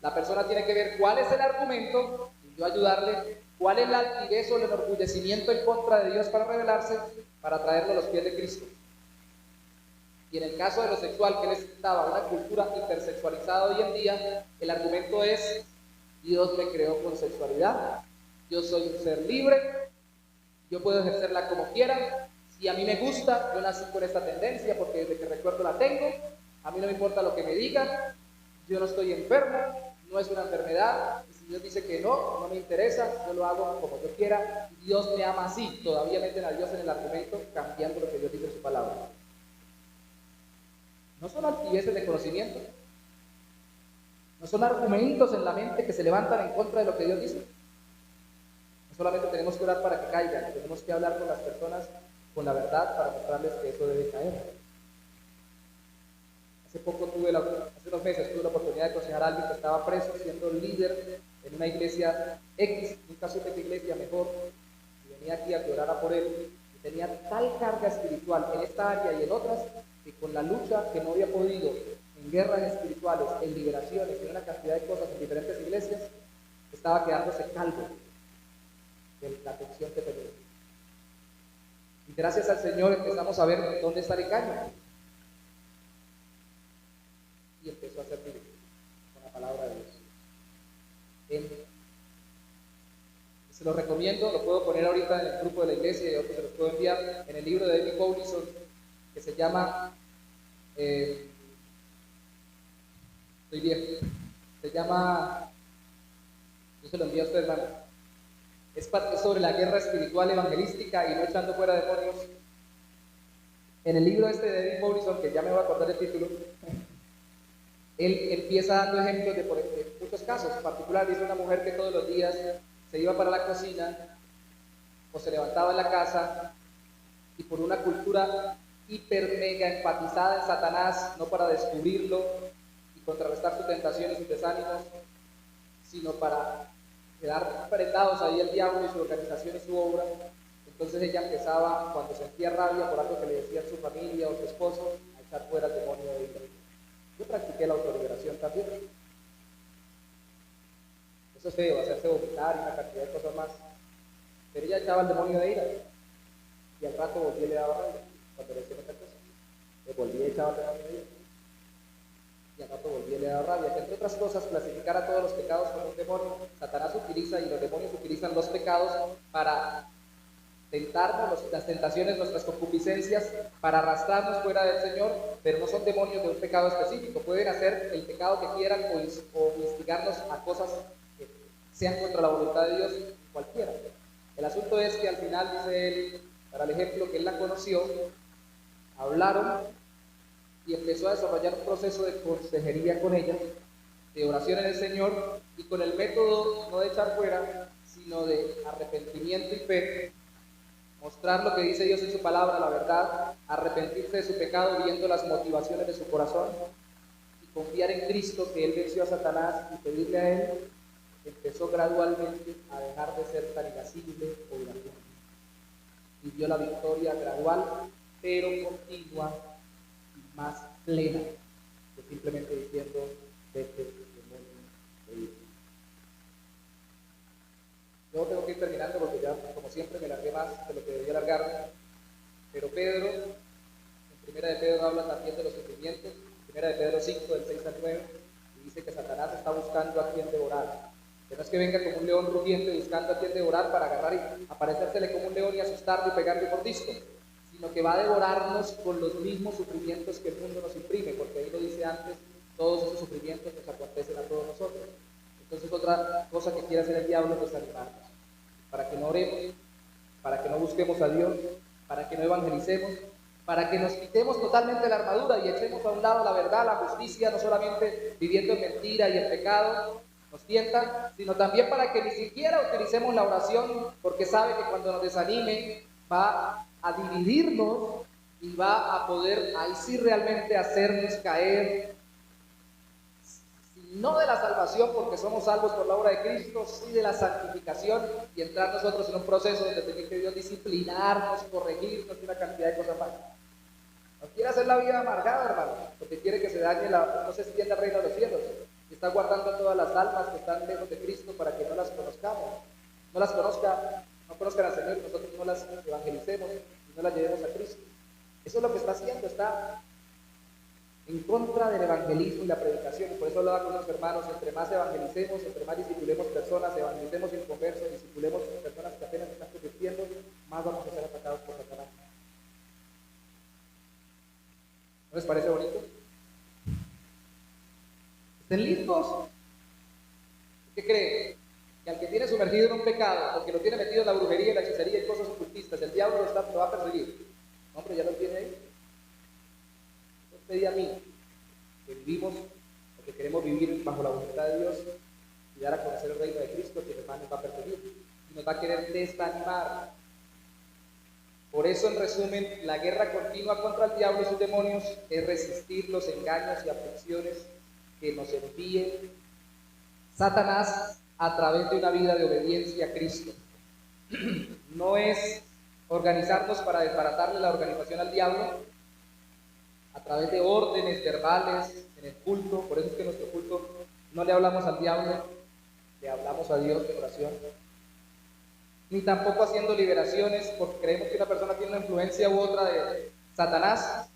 La persona tiene que ver cuál es el argumento y yo ayudarle, cuál es la altivez o el enorgullecimiento en contra de Dios para rebelarse, para traerlo a los pies de Cristo. Y en el caso de lo sexual, que les citaba, una cultura hipersexualizada hoy en día, el argumento es, Dios me creó con sexualidad, yo soy un ser libre, yo puedo ejercerla como quiera, si a mí me gusta, yo nací con esta tendencia porque desde que recuerdo la tengo, a mí no me importa lo que me digan, yo no estoy enfermo, no es una enfermedad, y si Dios dice que no, no me interesa, yo lo hago como yo quiera, Dios me ama así. Todavía meten a Dios en el argumento, cambiando lo que Dios dice en su palabra. No son altiveces de conocimiento, no son argumentos en la mente que se levantan en contra de lo que Dios dice. No solamente tenemos que orar para que caigan, tenemos que hablar con las personas con la verdad para mostrarles que eso debe caer. Hace unos meses tuve la oportunidad de aconsejar a alguien que estaba preso, siendo líder en una iglesia X, nunca supe qué iglesia mejor, y venía aquí a que orara por él, y tenía tal carga espiritual en esta área y en otras, que con la lucha que no había podido en guerras espirituales, en liberaciones, en una cantidad de cosas en diferentes iglesias, estaba quedándose calvo de la tensión que tenía. Y gracias al Señor empezamos a ver dónde está el engaño. Y empezó a servir con la palabra de Dios. Se lo recomiendo, lo puedo poner ahorita en el grupo de la iglesia y otros se los puedo enviar, en el libro de David Powlison, que se llama Eh, Estoy viejo. Se llama, yo se lo envío a usted, hermano. Es sobre la guerra espiritual evangelística y no echando fuera demonios. En el libro este de David Morrison, que ya me voy a acordar el título, él empieza dando ejemplos de muchos casos. En particular, dice una mujer que todos los días se iba para la cocina o se levantaba en la casa y por una cultura hiper mega enfatizada en Satanás, no para descubrirlo y contrarrestar sus tentaciones y desánimos, sino para quedar prendados ahí el diablo y su organización y su obra. Entonces ella empezaba, cuando sentía rabia por algo que le decía su familia o su esposo, a echar fuera el demonio de ella. Yo practiqué la autoliberación también. Eso es feo, hacerse vomitar y una cantidad de cosas más. Pero ella echaba el demonio de ira y al rato volvía y le daba rabia cuando le decía otra cosa. Le volvía y echaba el demonio de ira y al rato volvía y le daba rabia. Que entre otras cosas, clasificar a todos los pecados como un demonio. Satanás utiliza y los demonios utilizan los pecados para tentarnos, las tentaciones, nuestras concupiscencias, para arrastrarnos fuera del Señor, pero no son demonios de un pecado específico. Pueden hacer el pecado que quieran o instigarnos a cosas que sean contra la voluntad de Dios, cualquiera. El asunto es que al final, dice él, para el ejemplo que él la conoció, hablaron y empezó a desarrollar un proceso de consejería con ella, de oración en el Señor, y con el método no de echar fuera, sino de arrepentimiento y fe, mostrar lo que dice Dios en su palabra, la verdad, arrepentirse de su pecado viendo las motivaciones de su corazón y confiar en Cristo, que Él venció a Satanás, y pedirle a Él, empezó gradualmente a dejar de ser tan irascible o irascible. Vivió la victoria gradual, pero continua y más plena, que simplemente diciendo, vete, demonio, de ir. Yo tengo que ir terminando porque ya, como siempre, me largué más de lo que debía largarme. Pero Pedro, en Primera de Pedro habla también de los sufrimientos. Primera de Pedro 5, del 6 al 9, y dice que Satanás está buscando a quien devorar. Que no es que venga como un león rugiente buscando a quien devorar para agarrar y aparecérsele como un león y asustarlo y pegarle por disco, sino que va a devorarnos con los mismos sufrimientos que el mundo nos imprime, porque ahí lo dice antes, todos esos sufrimientos nos acontecen a todos nosotros. Entonces otra cosa que quiere hacer el diablo es desanimarnos, para que no oremos, para que no busquemos a Dios, para que no evangelicemos, para que nos quitemos totalmente la armadura y echemos a un lado la verdad, la justicia, no solamente viviendo en mentira y en pecado, nos tienta, sino también para que ni siquiera utilicemos la oración, porque sabe que cuando nos desanime va a dividirnos y va a poder ahí sí realmente hacernos caer, no de la salvación porque somos salvos por la obra de Cristo, sí de la santificación y entrar nosotros en un proceso donde tiene que Dios disciplinarnos, corregirnos y una cantidad de cosas más. No quiere hacer la vida amargada, hermano, porque quiere que se dañe no se extienda el reino de los cielos. Y está guardando a todas las almas que están lejos de Cristo para que no las conozcamos, no conozcan al Señor y nosotros no las evangelicemos y no las llevemos a Cristo. Eso es lo que está haciendo, está en contra del evangelismo y la predicación, y por eso hablaba con los hermanos, entre más evangelicemos, entre más discipulemos personas, evangelicemos inconversos, discipulemos personas que apenas están convirtiendo, más vamos a ser atacados por Satanás. ¿No les parece bonito? ¿Estén listos? ¿Qué creen? Que al que tiene sumergido en un pecado, porque lo tiene metido en la brujería, en la hechicería y cosas ocultistas, el diablo lo va a perseguir. No, pero ya lo tiene ahí. Usted y a mí, que vivimos o que queremos vivir bajo la voluntad de Dios y dar a conocer el reino de Cristo, que nos va a perseguir y nos va a querer desanimar. Por eso, en resumen, la guerra continua contra el diablo y sus demonios es resistir los engaños y aflicciones que nos envíe Satanás a través de una vida de obediencia a Cristo. No es organizarnos para desbaratarle la organización al diablo a través de órdenes verbales en el culto. Por eso es que en nuestro culto no le hablamos al diablo, le hablamos a Dios en oración. Ni tampoco haciendo liberaciones, porque creemos que una persona tiene una influencia u otra de Satanás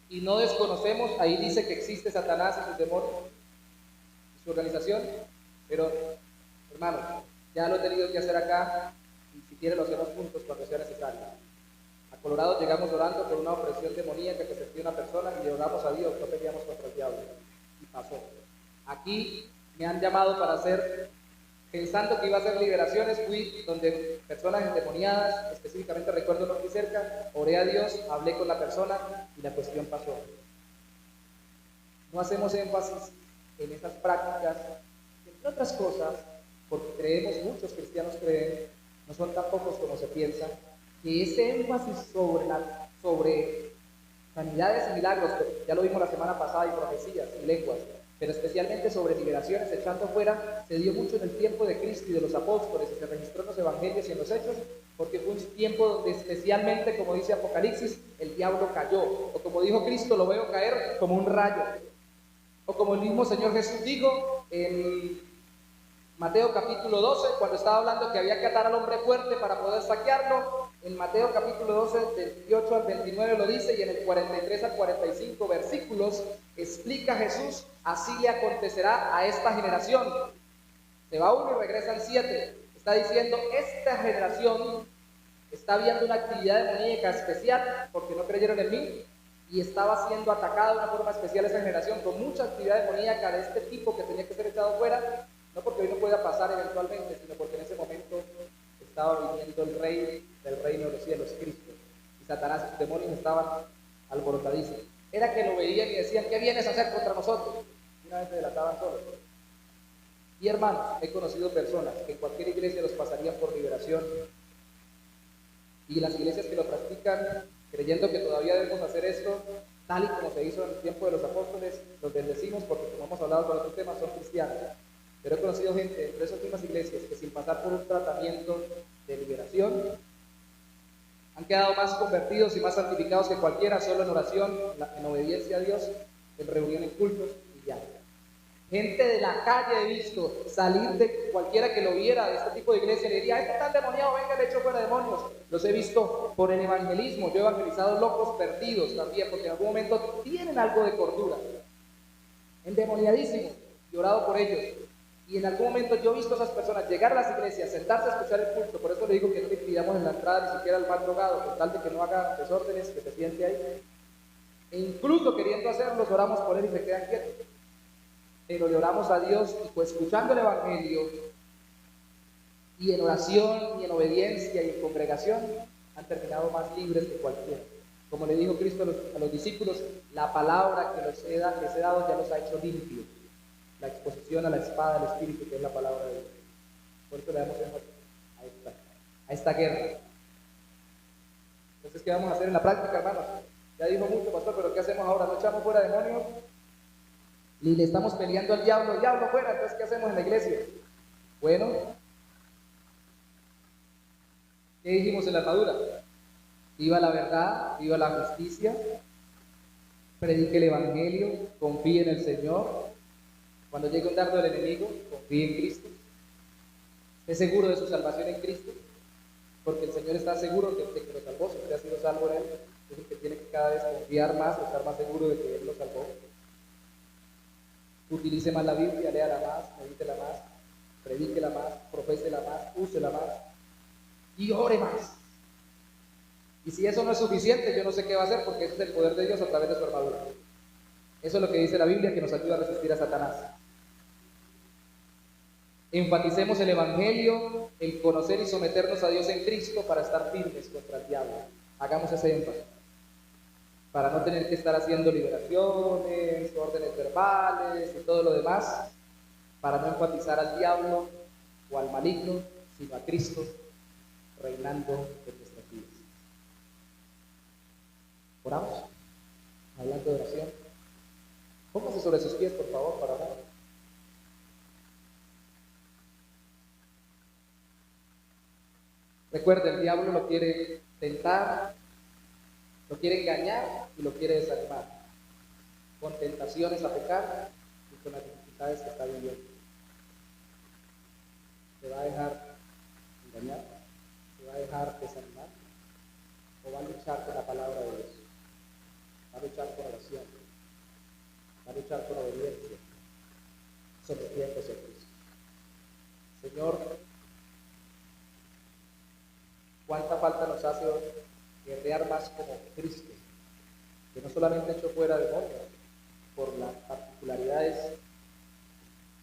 y no desconocemos, ahí dice que existe Satanás y sus demonios y su organización, pero hermano, ya lo he tenido que hacer acá y si quiere lo hacemos juntos cuando sea necesario. Colorado llegamos orando por una opresión demoníaca que sentía una persona y le oramos a Dios, no peleamos contra el diablo. Y pasó. Aquí me han llamado para hacer, pensando que iba a hacer liberaciones, fui donde personas endemoniadas, específicamente recuerdo no aquí cerca, oré a Dios, hablé con la persona y la cuestión pasó. No hacemos énfasis en esas prácticas, entre otras cosas, porque creemos, muchos cristianos creen, no son tan pocos como se piensa, que ese énfasis sobre sanidades y milagros, ya lo vimos la semana pasada, y profecías y lenguas, pero especialmente sobre liberaciones echando fuera, se dio mucho en el tiempo de Cristo y de los apóstoles, y se registró en los evangelios y en los hechos, porque fue un tiempo donde especialmente, como dice Apocalipsis, el diablo cayó, o como dijo Cristo, lo veo caer como un rayo, o como el mismo Señor Jesús dijo en Mateo capítulo 12, cuando estaba hablando que había que atar al hombre fuerte para poder saquearlo. En Mateo capítulo 12, del 18 al 29 lo dice, y en el 43 al 45 versículos explica Jesús: así le acontecerá a esta generación. Se va uno y regresan 7. Está diciendo, esta generación está viendo una actividad demoníaca especial porque no creyeron en mí, y estaba siendo atacada de una forma especial esa generación con mucha actividad demoníaca de este tipo que tenía que ser echado fuera, no porque hoy no pueda pasar eventualmente, sino porque en ese momento estaba viniendo el rey del reino de los cielos, Cristo, y Satanás y sus demonios estaban alborotadísimos. Era que lo veían y decían: ¿qué vienes a hacer contra nosotros? Y una vez se delataban solos. Y hermanos, he conocido personas que en cualquier iglesia los pasarían por liberación, y las iglesias que lo practican, creyendo que todavía debemos hacer esto, tal y como se hizo en el tiempo de los apóstoles, los bendecimos porque, como hemos hablado con otros temas, son cristianos. Pero he conocido gente entre esas mismas iglesias que, sin pasar por un tratamiento de liberación, han quedado más convertidos y más santificados que cualquiera, solo en oración, en obediencia a Dios, en reunión, en cultos y ya. Gente de la calle he visto salir, de cualquiera que lo viera de este tipo de iglesia, le diría: este está endemoniado, venga, le echo fuera demonios. Los he visto por el evangelismo. Yo he evangelizado locos perdidos también, porque en algún momento tienen algo de cordura, endemoniadísimos, y orado por ellos. Y en algún momento yo he visto a esas personas llegar a las iglesias, sentarse a escuchar el culto. Por eso le digo que no le pidamos en la entrada ni siquiera al más drogado, con tal de que no haga desórdenes, que se siente ahí. E incluso queriendo hacerlos, oramos por él y se quedan quietos. Pero le oramos a Dios, y pues escuchando el evangelio y en oración y en obediencia y en congregación, han terminado más libres que cualquiera. Como le dijo Cristo a los discípulos: la palabra que les he dado ya los ha hecho limpios. La exposición a la espada del Espíritu, que es la palabra de Dios. Por eso le damos énfasis a esta guerra. Entonces, ¿qué vamos a hacer en la práctica, hermanos? Ya dijo mucho, pastor, pero ¿qué hacemos ahora? ¿No echamos fuera demonios? Ni le estamos peleando al diablo: diablo fuera. Entonces, ¿qué hacemos en la iglesia? Bueno, ¿qué dijimos en la armadura? Viva la verdad, viva la justicia, predique el evangelio, confíe en el Señor. Cuando llegue un dardo del enemigo, confíe en Cristo. Esté seguro de su salvación en Cristo, porque el Señor está seguro de que lo salvó. Si usted ha sido salvo en Él, es el que tiene que cada vez confiar más, estar más seguro de que Él lo salvó. Utilice más la Biblia, léala más, medítela más, predíquela más, profésela más, úsela más y ore más. Y si eso no es suficiente, yo no sé qué va a hacer, porque ese es el poder de Dios a través de su armadura. Eso es lo que dice la Biblia, que nos ayuda a resistir a Satanás. Enfaticemos el evangelio, el conocer y someternos a Dios en Cristo para estar firmes contra el diablo. Hagamos ese énfasis, para no tener que estar haciendo liberaciones, órdenes verbales y todo lo demás, para no enfatizar al diablo o al maligno, sino a Cristo reinando en nuestras vidas. Oramos, hablando de oración. Póngase sobre sus pies, por favor, para orar. Recuerde, el diablo lo quiere tentar, lo quiere engañar y lo quiere desanimar, con tentaciones a pecar y con las dificultades que está viviendo. ¿Se va a dejar engañar? ¿Se va a dejar desanimar? ¿O va a luchar con la palabra de Dios? ¿Va a luchar con oración? ¿Va a luchar con obediencia? Sometiéndose a Cristo. Señor, ¿cuánta falta nos hace hoy guerrear más como Cristo, que no solamente echó fuera demonios por las particularidades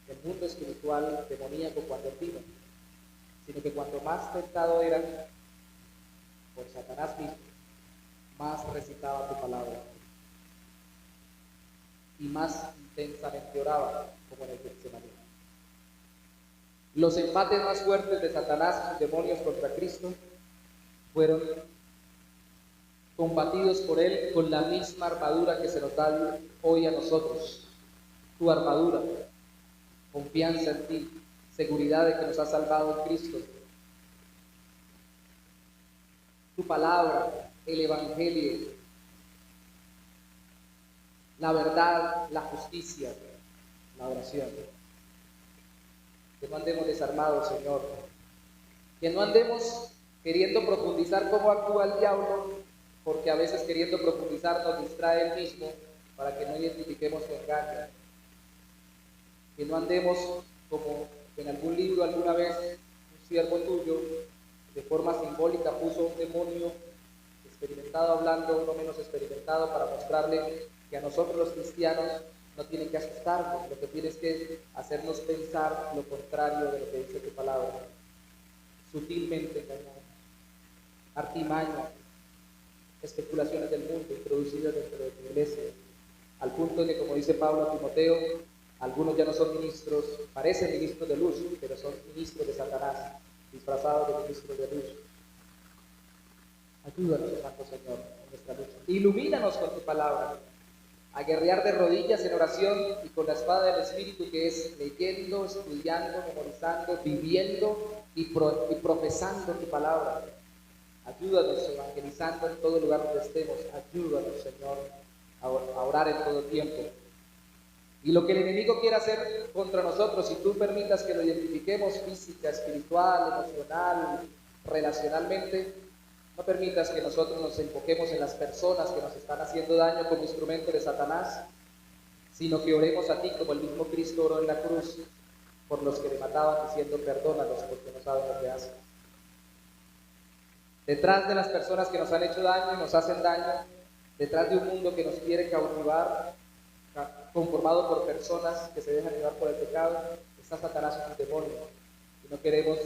del mundo espiritual demoníaco cuando vino, sino que cuanto más tentado era por Satanás mismo, más recitaba tu palabra y más intensamente oraba, como en el Getsemaní. Los embates más fuertes de Satanás y sus demonios contra Cristo fueron combatidos por él con la misma armadura que se nos da hoy a nosotros. Tu armadura, confianza en ti, seguridad de que nos ha salvado en Cristo. Tu palabra, el Evangelio, la verdad, la justicia, la oración. Que no andemos desarmados, Señor. Que no andemos queriendo profundizar cómo actúa el diablo, porque a veces queriendo profundizar nos distrae él mismo para que no identifiquemos su engaño. Que no andemos como en algún libro alguna vez un siervo tuyo de forma simbólica puso un demonio experimentado hablando, uno menos experimentado, para mostrarle que a nosotros los cristianos no tienen que asustarnos, lo que tiene es que hacernos pensar lo contrario de lo que dice tu palabra. Sutilmente engañados, artimañas, especulaciones del mundo introducidas dentro de tu iglesia, al punto de que, como dice Pablo a Timoteo, algunos ya no son ministros, parecen ministros de luz, pero son ministros de Satanás, disfrazados de ministros de luz. Ayúdanos, Santo Señor, en nuestra lucha. Ilumínanos con tu palabra, a guerrear de rodillas en oración y con la espada del Espíritu, que es leyendo, estudiando, memorizando, viviendo y profesando tu palabra. Ayúdanos evangelizando en todo lugar donde estemos. Ayúdanos, Señor, a orar en todo tiempo. Y lo que el enemigo quiera hacer contra nosotros, si tú permitas que lo identifiquemos física, espiritual, emocional, relacionalmente, no permitas que nosotros nos enfoquemos en las personas que nos están haciendo daño como instrumento de Satanás, sino que oremos a ti como el mismo Cristo oró en la cruz por los que le mataban, diciendo: perdónalos porque no saben lo que hacen. Detrás de las personas que nos han hecho daño y nos hacen daño, detrás de un mundo que nos quiere cautivar, conformado por personas que se dejan llevar por el pecado, está Satanás y sus demonios. Y no queremos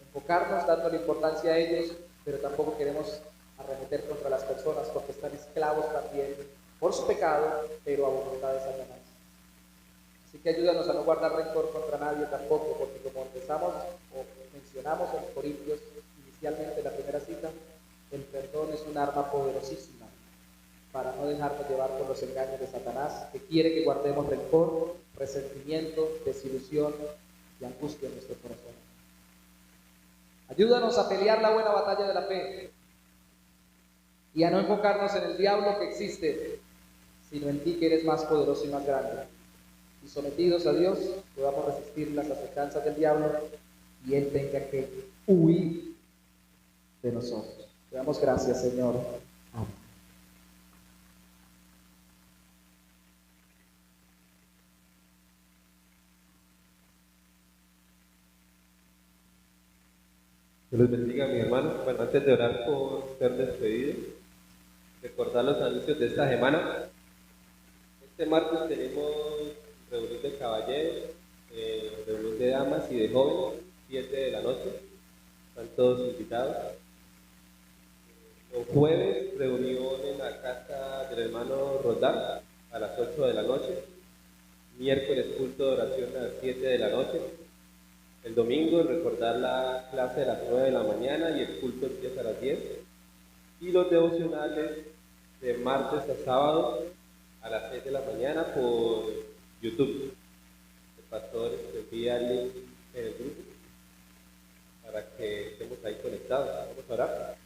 enfocarnos dándole importancia a ellos, pero tampoco queremos arremeter contra las personas porque están esclavos también por su pecado, pero a voluntad de Satanás. Así que ayúdanos a no guardar rencor contra nadie tampoco, porque como empezamos o mencionamos en los Corintios inicialmente en la primera cita, el perdón es un arma poderosísima para no dejarnos llevar por los engaños de Satanás, que quiere que guardemos rencor, resentimiento, desilusión y angustia en nuestro corazón. Ayúdanos a pelear la buena batalla de la fe y a no enfocarnos en el diablo que existe, sino en ti, que eres más poderoso y más grande. Y sometidos a Dios, podamos resistir las acechanzas del diablo y él tenga que huir de nosotros. Te damos gracias, Señor. Amén. Dios los bendiga, mi hermano. Bueno, antes de orar por ser despedido, recordar los anuncios de esta semana. Este martes tenemos reunión de caballeros, reunión de damas y de jóvenes, 7 de la noche. Están todos invitados. Los jueves, reunión en la casa del hermano Roldán a las 8 de la noche. Miércoles, culto de oración a las 7 de la noche. El domingo, recordar la clase a las 9 de la mañana y el culto empieza a las 10. Y los devocionales de martes a sábado a las 6 de la mañana por YouTube. El pastor envía el link en el grupo para que estemos ahí conectados. Vamos a orar.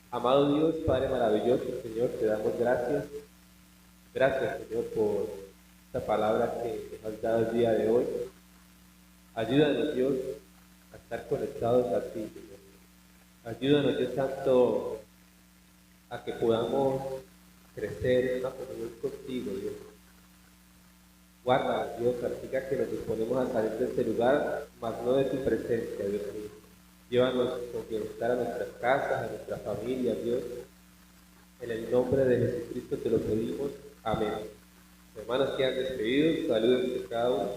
Amado Dios, Padre maravilloso, Señor, te damos gracias. Gracias, Señor, por esta palabra que nos has dado el día de hoy. Ayúdanos, Dios, a estar conectados a ti, Señor. Ayúdanos, Dios Santo, a que podamos crecer en una comunión contigo, Dios. Guarda, Dios, practica que nos disponemos a salir de este lugar, mas no de tu presencia, Dios mío. Llévanos con bienestar a nuestras casas, a nuestras familias, Dios. En el nombre de Jesucristo te lo pedimos. Amén. Hermanos que han despedido, saludos de cada uno.